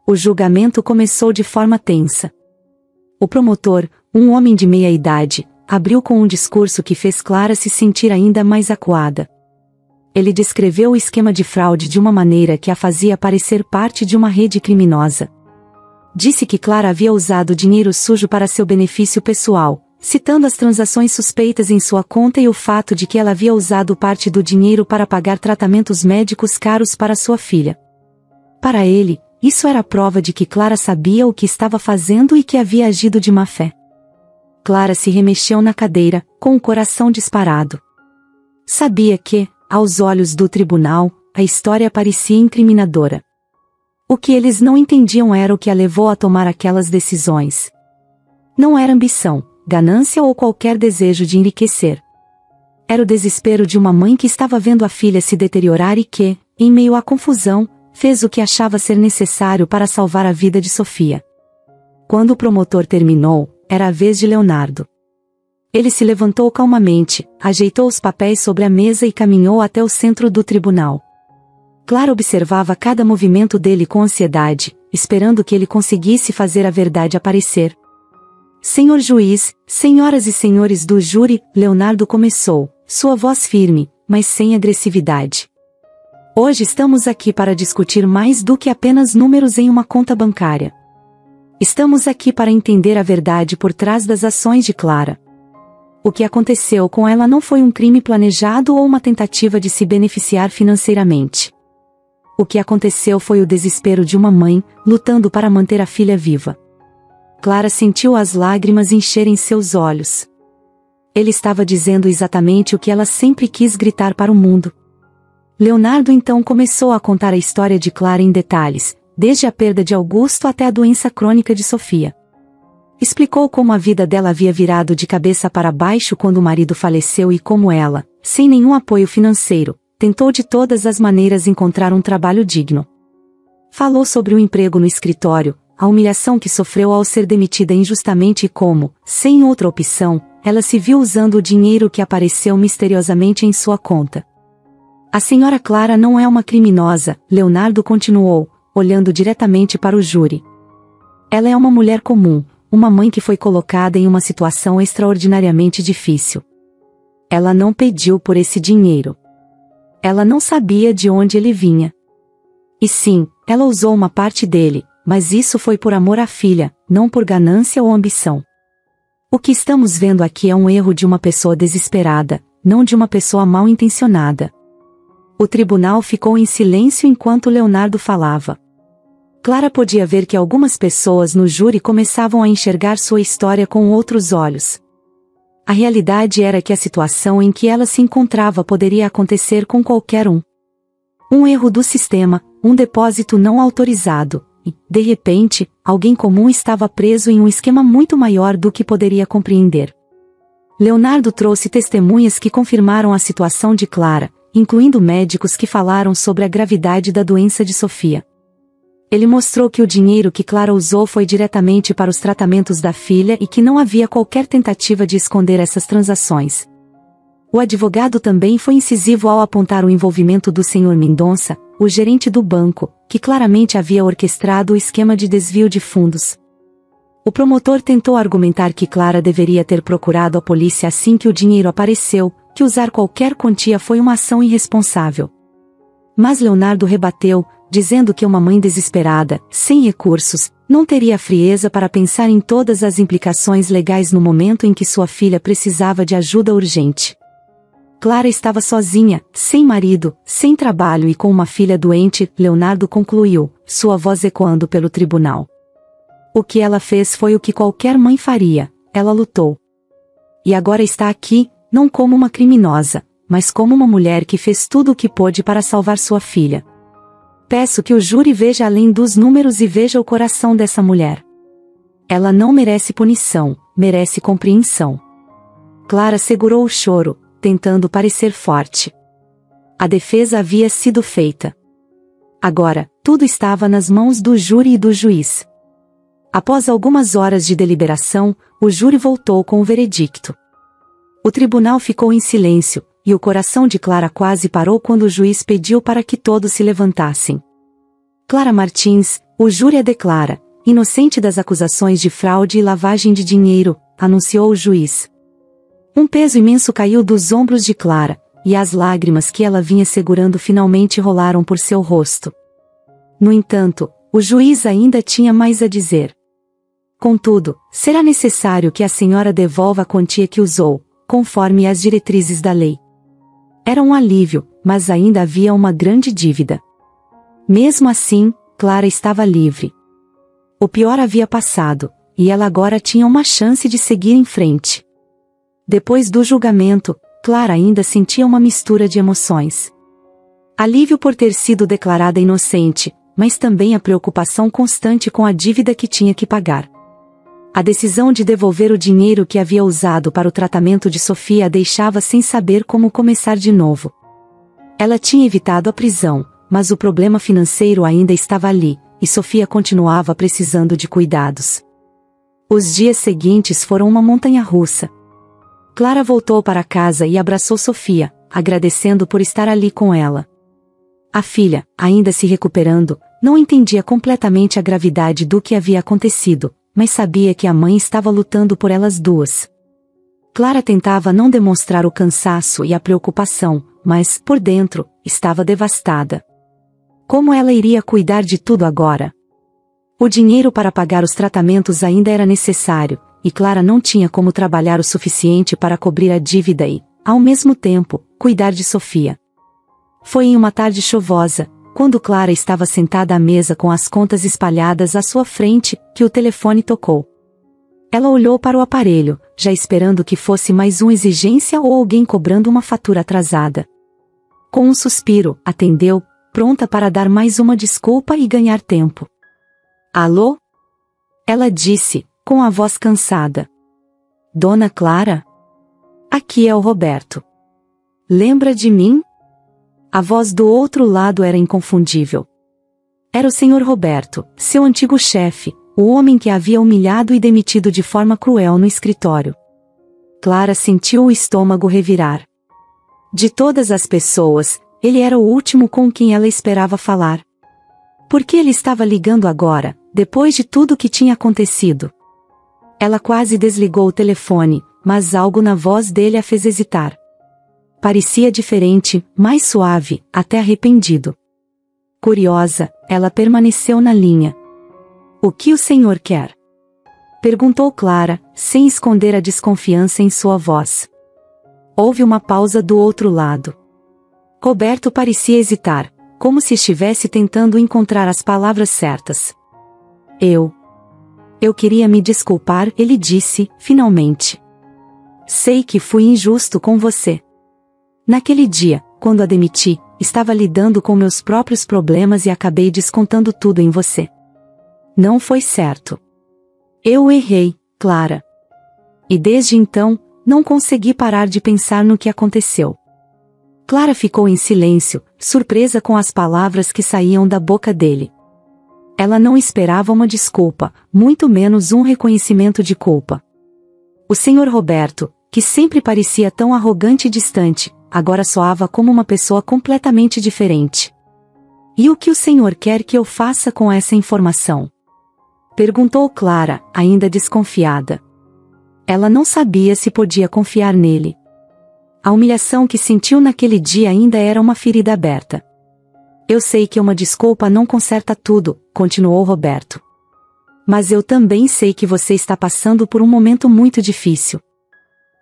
O julgamento começou de forma tensa. O promotor, um homem de meia idade, abriu com um discurso que fez Clara se sentir ainda mais acuada. Ele descreveu o esquema de fraude de uma maneira que a fazia parecer parte de uma rede criminosa. Disse que Clara havia usado dinheiro sujo para seu benefício pessoal, citando as transações suspeitas em sua conta e o fato de que ela havia usado parte do dinheiro para pagar tratamentos médicos caros para sua filha. Para ele, isso era a prova de que Clara sabia o que estava fazendo e que havia agido de má fé. Clara se remexeu na cadeira, com o coração disparado. Sabia que, aos olhos do tribunal, a história parecia incriminadora. O que eles não entendiam era o que a levou a tomar aquelas decisões. Não era ambição, ganância ou qualquer desejo de enriquecer. Era o desespero de uma mãe que estava vendo a filha se deteriorar e que, em meio à confusão, fez o que achava ser necessário para salvar a vida de Sofia. Quando o promotor terminou, era a vez de Leonardo. Ele se levantou calmamente, ajeitou os papéis sobre a mesa e caminhou até o centro do tribunal. Clara observava cada movimento dele com ansiedade, esperando que ele conseguisse fazer a verdade aparecer. Senhor juiz, senhoras e senhores do júri, Leonardo começou, sua voz firme, mas sem agressividade. Hoje estamos aqui para discutir mais do que apenas números em uma conta bancária. Estamos aqui para entender a verdade por trás das ações de Clara. O que aconteceu com ela não foi um crime planejado ou uma tentativa de se beneficiar financeiramente. O que aconteceu foi o desespero de uma mãe, lutando para manter a filha viva. Clara sentiu as lágrimas encherem seus olhos. Ele estava dizendo exatamente o que ela sempre quis gritar para o mundo. Leonardo então começou a contar a história de Clara em detalhes, desde a perda de Augusto até a doença crônica de Sofia. Explicou como a vida dela havia virado de cabeça para baixo quando o marido faleceu e como ela, sem nenhum apoio financeiro, tentou de todas as maneiras encontrar um trabalho digno. Falou sobre o emprego no escritório, a humilhação que sofreu ao ser demitida injustamente e como, sem outra opção, ela se viu usando o dinheiro que apareceu misteriosamente em sua conta. A senhora Clara não é uma criminosa, Leonardo continuou, olhando diretamente para o júri. Ela é uma mulher comum, uma mãe que foi colocada em uma situação extraordinariamente difícil. Ela não pediu por esse dinheiro. Ela não sabia de onde ele vinha. E sim, ela usou uma parte dele, mas isso foi por amor à filha, não por ganância ou ambição. O que estamos vendo aqui é um erro de uma pessoa desesperada, não de uma pessoa mal intencionada. O tribunal ficou em silêncio enquanto Leonardo falava. Clara podia ver que algumas pessoas no júri começavam a enxergar sua história com outros olhos. A realidade era que a situação em que ela se encontrava poderia acontecer com qualquer um. Um erro do sistema, um depósito não autorizado, e, de repente, alguém comum estava preso em um esquema muito maior do que poderia compreender. Leonardo trouxe testemunhas que confirmaram a situação de Clara, incluindo médicos que falaram sobre a gravidade da doença de Sofia. Ele mostrou que o dinheiro que Clara usou foi diretamente para os tratamentos da filha e que não havia qualquer tentativa de esconder essas transações. O advogado também foi incisivo ao apontar o envolvimento do Sr. Mendonça, o gerente do banco, que claramente havia orquestrado o esquema de desvio de fundos. O promotor tentou argumentar que Clara deveria ter procurado a polícia assim que o dinheiro apareceu, que usar qualquer quantia foi uma ação irresponsável. Mas Leonardo rebateu, dizendo que uma mãe desesperada, sem recursos, não teria frieza para pensar em todas as implicações legais no momento em que sua filha precisava de ajuda urgente. Clara estava sozinha, sem marido, sem trabalho e com uma filha doente, Leonardo concluiu, sua voz ecoando pelo tribunal. O que ela fez foi o que qualquer mãe faria, ela lutou. E agora está aqui, não como uma criminosa, mas como uma mulher que fez tudo o que pôde para salvar sua filha. Peço que o júri veja além dos números e veja o coração dessa mulher. Ela não merece punição, merece compreensão. Clara segurou o choro, tentando parecer forte. A defesa havia sido feita. Agora, tudo estava nas mãos do júri e do juiz. Após algumas horas de deliberação, o júri voltou com o veredicto. O tribunal ficou em silêncio, e o coração de Clara quase parou quando o juiz pediu para que todos se levantassem. Clara Martins, o júri a declara, inocente das acusações de fraude e lavagem de dinheiro, anunciou o juiz. Um peso imenso caiu dos ombros de Clara, e as lágrimas que ela vinha segurando finalmente rolaram por seu rosto. No entanto, o juiz ainda tinha mais a dizer. Contudo, será necessário que a senhora devolva a quantia que usou, conforme as diretrizes da lei. Era um alívio, mas ainda havia uma grande dívida. Mesmo assim, Clara estava livre. O pior havia passado, e ela agora tinha uma chance de seguir em frente. Depois do julgamento, Clara ainda sentia uma mistura de emoções. Alívio por ter sido declarada inocente, mas também a preocupação constante com a dívida que tinha que pagar. A decisão de devolver o dinheiro que havia usado para o tratamento de Sofia a deixava sem saber como começar de novo. Ela tinha evitado a prisão, mas o problema financeiro ainda estava ali, e Sofia continuava precisando de cuidados. Os dias seguintes foram uma montanha-russa. Clara voltou para casa e abraçou Sofia, agradecendo por estar ali com ela. A filha, ainda se recuperando, não entendia completamente a gravidade do que havia acontecido, mas sabia que a mãe estava lutando por elas duas. Clara tentava não demonstrar o cansaço e a preocupação, mas, por dentro, estava devastada. Como ela iria cuidar de tudo agora? O dinheiro para pagar os tratamentos ainda era necessário, e Clara não tinha como trabalhar o suficiente para cobrir a dívida e, ao mesmo tempo, cuidar de Sofia. Foi em uma tarde chuvosa, quando Clara estava sentada à mesa com as contas espalhadas à sua frente, que o telefone tocou. Ela olhou para o aparelho, já esperando que fosse mais uma exigência ou alguém cobrando uma fatura atrasada. Com um suspiro, atendeu, pronta para dar mais uma desculpa e ganhar tempo. Alô? Ela disse, com a voz cansada. Dona Clara? Aqui é o Roberto. Lembra de mim? A voz do outro lado era inconfundível. Era o Sr. Roberto, seu antigo chefe, o homem que a havia humilhado e demitido de forma cruel no escritório. Clara sentiu o estômago revirar. De todas as pessoas, ele era o último com quem ela esperava falar. Por que ele estava ligando agora, depois de tudo o que tinha acontecido? Ela quase desligou o telefone, mas algo na voz dele a fez hesitar. Parecia diferente, mais suave, até arrependido. Curiosa, ela permaneceu na linha. O que o senhor quer? Perguntou Clara, sem esconder a desconfiança em sua voz. Houve uma pausa do outro lado. Roberto parecia hesitar, como se estivesse tentando encontrar as palavras certas. Eu queria me desculpar, ele disse, finalmente. Sei que fui injusto com você. Naquele dia, quando a demiti, estava lidando com meus próprios problemas e acabei descontando tudo em você. Não foi certo. Eu errei, Clara. E desde então, não consegui parar de pensar no que aconteceu. Clara ficou em silêncio, surpresa com as palavras que saíam da boca dele. Ela não esperava uma desculpa, muito menos um reconhecimento de culpa. O Sr. Roberto, que sempre parecia tão arrogante e distante, agora soava como uma pessoa completamente diferente. E o que o senhor quer que eu faça com essa informação? Perguntou Clara, ainda desconfiada. Ela não sabia se podia confiar nele. A humilhação que sentiu naquele dia ainda era uma ferida aberta. Eu sei que uma desculpa não conserta tudo, continuou Roberto. Mas eu também sei que você está passando por um momento muito difícil.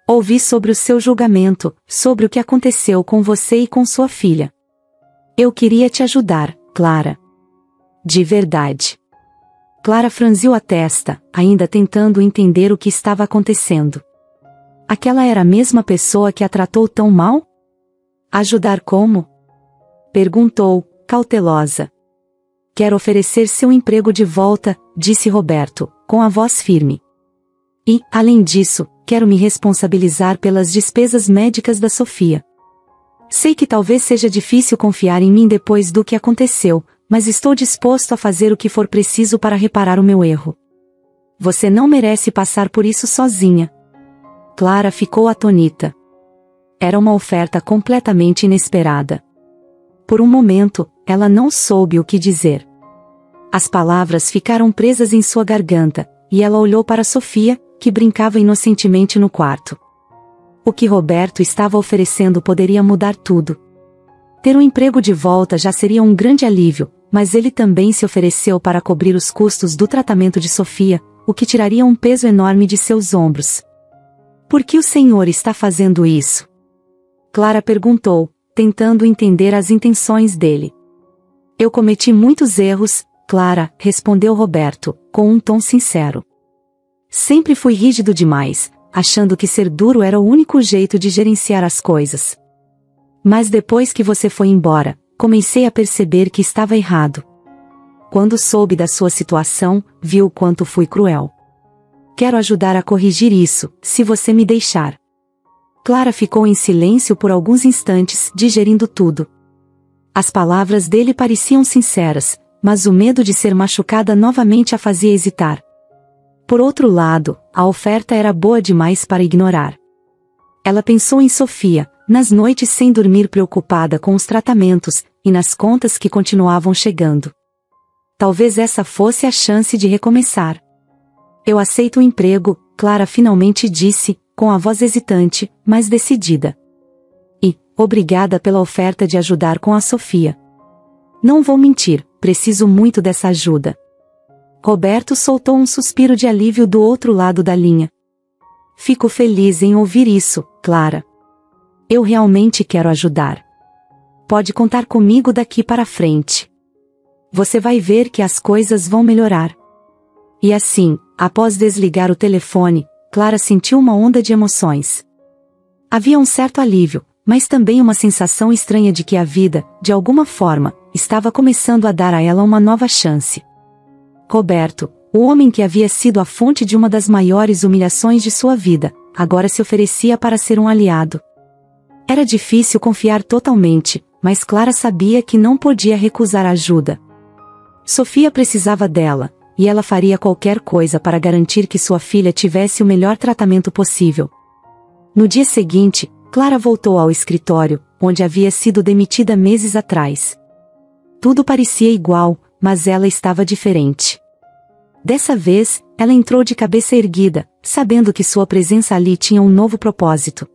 Ouvi sobre o seu julgamento, sobre o que aconteceu com você e com sua filha. Eu queria te ajudar, Clara. De verdade. Clara franziu a testa, ainda tentando entender o que estava acontecendo. Aquela era a mesma pessoa que a tratou tão mal? Ajudar como? Perguntou, cautelosa. Quero oferecer seu emprego de volta, disse Roberto, com a voz firme. E, além disso, quero me responsabilizar pelas despesas médicas da Sofia. Sei que talvez seja difícil confiar em mim depois do que aconteceu, mas estou disposto a fazer o que for preciso para reparar o meu erro. Você não merece passar por isso sozinha. Clara ficou atônita. Era uma oferta completamente inesperada. Por um momento, ela não soube o que dizer. As palavras ficaram presas em sua garganta, e ela olhou para Sofia, que brincava inocentemente no quarto. O que Roberto estava oferecendo poderia mudar tudo. Ter um emprego de volta já seria um grande alívio, mas ele também se ofereceu para cobrir os custos do tratamento de Sofia, o que tiraria um peso enorme de seus ombros. Por que o senhor está fazendo isso? Clara perguntou, tentando entender as intenções dele. Eu cometi muitos erros, Clara, respondeu Roberto, com um tom sincero. Sempre fui rígido demais, achando que ser duro era o único jeito de gerenciar as coisas. Mas depois que você foi embora, comecei a perceber que estava errado. quando soube da sua situação, viu o quanto fui cruel. Quero ajudar a corrigir isso, se você me deixar. Clara ficou em silêncio por alguns instantes, digerindo tudo. As palavras dele pareciam sinceras, mas o medo de ser machucada novamente a fazia hesitar. Por outro lado, a oferta era boa demais para ignorar. Ela pensou em Sofia, nas noites sem dormir preocupada com os tratamentos, e nas contas que continuavam chegando. Talvez essa fosse a chance de recomeçar. Eu aceito o emprego, Clara finalmente disse, com a voz hesitante, mas decidida. E, obrigada pela oferta de ajudar com a Sofia. Não vou mentir, preciso muito dessa ajuda. Roberto soltou um suspiro de alívio do outro lado da linha. Fico feliz em ouvir isso, Clara. Eu realmente quero ajudar. Pode contar comigo daqui para frente. Você vai ver que as coisas vão melhorar. E assim, após desligar o telefone, Clara sentiu uma onda de emoções. Havia um certo alívio, mas também uma sensação estranha de que a vida, de alguma forma, estava começando a dar a ela uma nova chance. Roberto, o homem que havia sido a fonte de uma das maiores humilhações de sua vida, agora se oferecia para ser um aliado. Era difícil confiar totalmente, mas Clara sabia que não podia recusar a ajuda. Sofia precisava dela, e ela faria qualquer coisa para garantir que sua filha tivesse o melhor tratamento possível. No dia seguinte, Clara voltou ao escritório, onde havia sido demitida meses atrás. Tudo parecia igual, mas ela estava diferente. Dessa vez, ela entrou de cabeça erguida, sabendo que sua presença ali tinha um novo propósito.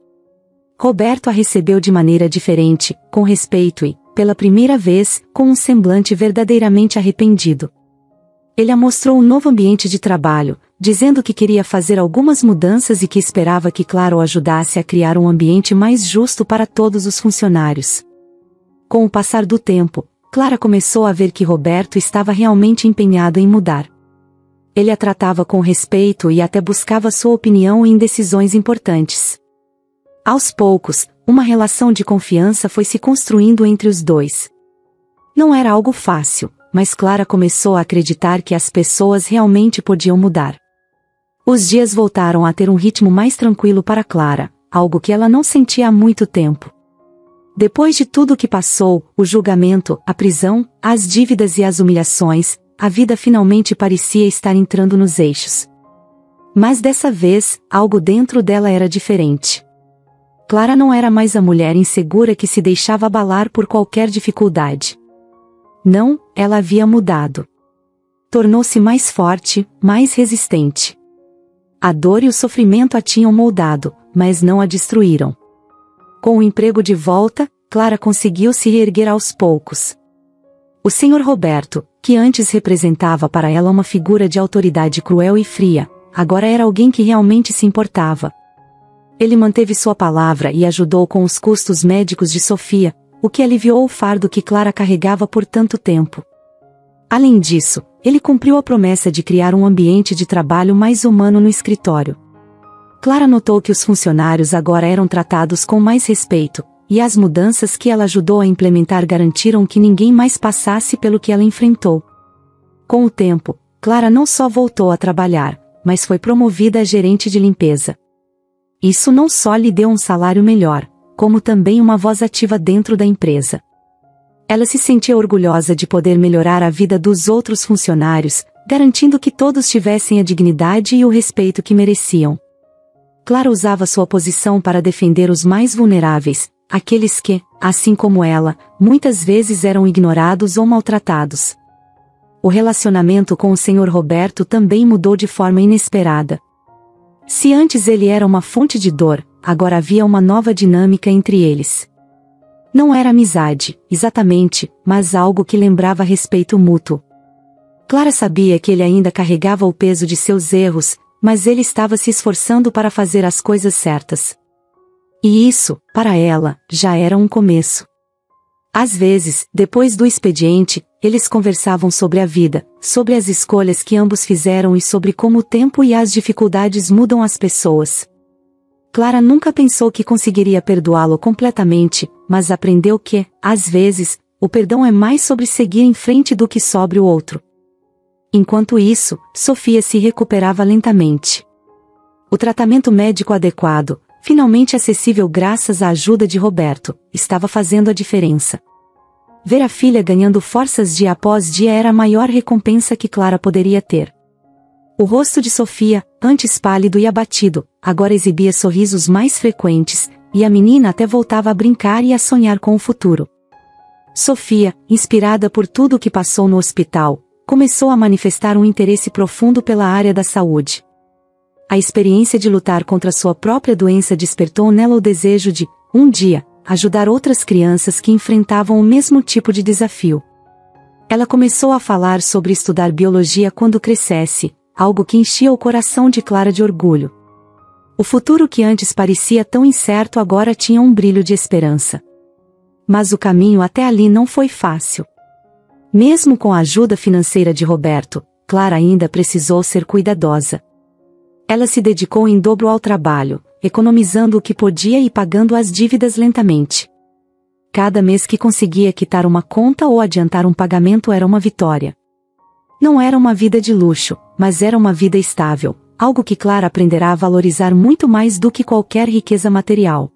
Roberto a recebeu de maneira diferente, com respeito e, pela primeira vez, com um semblante verdadeiramente arrependido. Ele a mostrou um novo ambiente de trabalho, dizendo que queria fazer algumas mudanças e que esperava que Clara o ajudasse a criar um ambiente mais justo para todos os funcionários. Com o passar do tempo, Clara começou a ver que Roberto estava realmente empenhado em mudar. Ele a tratava com respeito e até buscava sua opinião em decisões importantes. Aos poucos, uma relação de confiança foi se construindo entre os dois. Não era algo fácil, mas Clara começou a acreditar que as pessoas realmente podiam mudar. Os dias voltaram a ter um ritmo mais tranquilo para Clara, algo que ela não sentia há muito tempo. Depois de tudo o que passou, o julgamento, a prisão, as dívidas e as humilhações, a vida finalmente parecia estar entrando nos eixos. Mas dessa vez, algo dentro dela era diferente. Clara não era mais a mulher insegura que se deixava abalar por qualquer dificuldade. Não, ela havia mudado. Tornou-se mais forte, mais resistente. A dor e o sofrimento a tinham moldado, mas não a destruíram. Com o emprego de volta, Clara conseguiu se reerguer aos poucos. O Sr. Roberto, que antes representava para ela uma figura de autoridade cruel e fria, agora era alguém que realmente se importava. Ele manteve sua palavra e ajudou com os custos médicos de Sofia, o que aliviou o fardo que Clara carregava por tanto tempo. Além disso, ele cumpriu a promessa de criar um ambiente de trabalho mais humano no escritório. Clara notou que os funcionários agora eram tratados com mais respeito, e as mudanças que ela ajudou a implementar garantiram que ninguém mais passasse pelo que ela enfrentou. Com o tempo, Clara não só voltou a trabalhar, mas foi promovida a gerente de limpeza. Isso não só lhe deu um salário melhor, como também uma voz ativa dentro da empresa. Ela se sentia orgulhosa de poder melhorar a vida dos outros funcionários, garantindo que todos tivessem a dignidade e o respeito que mereciam. Clara usava sua posição para defender os mais vulneráveis, aqueles que, assim como ela, muitas vezes eram ignorados ou maltratados. O relacionamento com o Sr. Roberto também mudou de forma inesperada. Se antes ele era uma fonte de dor, agora havia uma nova dinâmica entre eles. Não era amizade, exatamente, mas algo que lembrava respeito mútuo. Clara sabia que ele ainda carregava o peso de seus erros, mas ele estava se esforçando para fazer as coisas certas. E isso, para ela, já era um começo. Às vezes, depois do expediente, eles conversavam sobre a vida, sobre as escolhas que ambos fizeram e sobre como o tempo e as dificuldades mudam as pessoas. Clara nunca pensou que conseguiria perdoá-lo completamente, mas aprendeu que, às vezes, o perdão é mais sobre seguir em frente do que sobre o outro. Enquanto isso, Sofia se recuperava lentamente. O tratamento médico adequado, finalmente acessível graças à ajuda de Roberto, estava fazendo a diferença. Ver a filha ganhando forças dia após dia era a maior recompensa que Clara poderia ter. O rosto de Sofia, antes pálido e abatido, agora exibia sorrisos mais frequentes, e a menina até voltava a brincar e a sonhar com o futuro. Sofia, inspirada por tudo o que passou no hospital, começou a manifestar um interesse profundo pela área da saúde. A experiência de lutar contra sua própria doença despertou nela o desejo de, um dia, ajudar outras crianças que enfrentavam o mesmo tipo de desafio. Ela começou a falar sobre estudar biologia quando crescesse, algo que enchia o coração de Clara de orgulho. O futuro que antes parecia tão incerto agora tinha um brilho de esperança. Mas o caminho até ali não foi fácil. Mesmo com a ajuda financeira de Roberto, Clara ainda precisou ser cuidadosa. Ela se dedicou em dobro ao trabalho, economizando o que podia e pagando as dívidas lentamente. Cada mês que conseguia quitar uma conta ou adiantar um pagamento era uma vitória. Não era uma vida de luxo, mas era uma vida estável, algo que Clara aprenderá a valorizar muito mais do que qualquer riqueza material.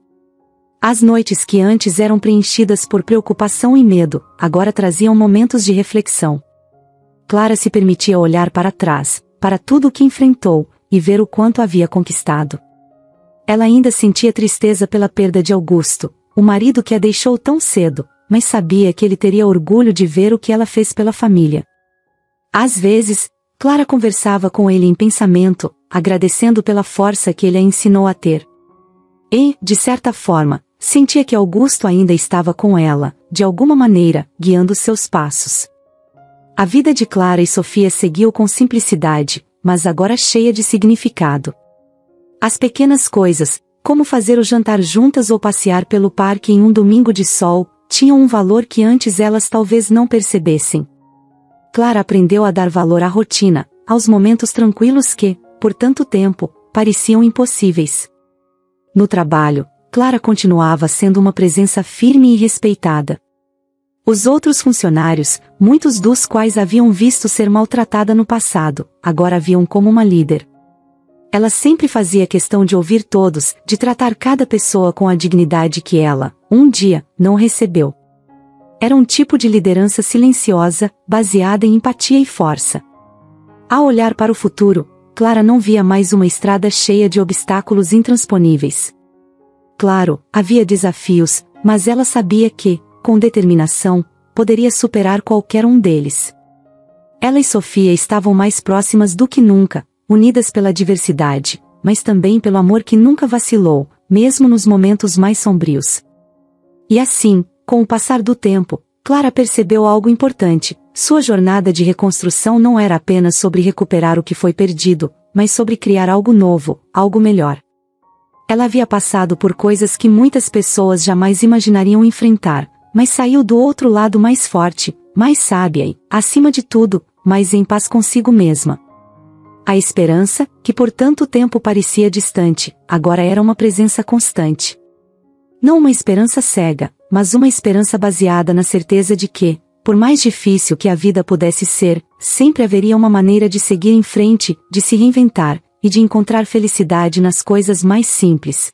As noites que antes eram preenchidas por preocupação e medo, agora traziam momentos de reflexão. Clara se permitia olhar para trás, para tudo o que enfrentou, e ver o quanto havia conquistado. Ela ainda sentia tristeza pela perda de Augusto, o marido que a deixou tão cedo, mas sabia que ele teria orgulho de ver o que ela fez pela família. Às vezes, Clara conversava com ele em pensamento, agradecendo pela força que ele a ensinou a ter. E, de certa forma, sentia que Augusto ainda estava com ela, de alguma maneira, guiando seus passos. A vida de Clara e Sofia seguiu com simplicidade, mas agora cheia de significado. As pequenas coisas, como fazer o jantar juntas ou passear pelo parque em um domingo de sol, tinham um valor que antes elas talvez não percebessem. Clara aprendeu a dar valor à rotina, aos momentos tranquilos que, por tanto tempo, pareciam impossíveis. No trabalho, Clara continuava sendo uma presença firme e respeitada. Os outros funcionários, muitos dos quais haviam visto ser maltratada no passado, agora a viam como uma líder. Ela sempre fazia questão de ouvir todos, de tratar cada pessoa com a dignidade que ela, um dia, não recebeu. Era um tipo de liderança silenciosa, baseada em empatia e força. Ao olhar para o futuro, Clara não via mais uma estrada cheia de obstáculos intransponíveis. Claro, havia desafios, mas ela sabia que, com determinação, poderia superar qualquer um deles. Ela e Sofia estavam mais próximas do que nunca, unidas pela diversidade, mas também pelo amor que nunca vacilou, mesmo nos momentos mais sombrios. E assim, com o passar do tempo, Clara percebeu algo importante: sua jornada de reconstrução não era apenas sobre recuperar o que foi perdido, mas sobre criar algo novo, algo melhor. Ela havia passado por coisas que muitas pessoas jamais imaginariam enfrentar, mas saiu do outro lado mais forte, mais sábia e, acima de tudo, mais em paz consigo mesma. A esperança, que por tanto tempo parecia distante, agora era uma presença constante. Não uma esperança cega, mas uma esperança baseada na certeza de que, por mais difícil que a vida pudesse ser, sempre haveria uma maneira de seguir em frente, de se reinventar, e de encontrar felicidade nas coisas mais simples.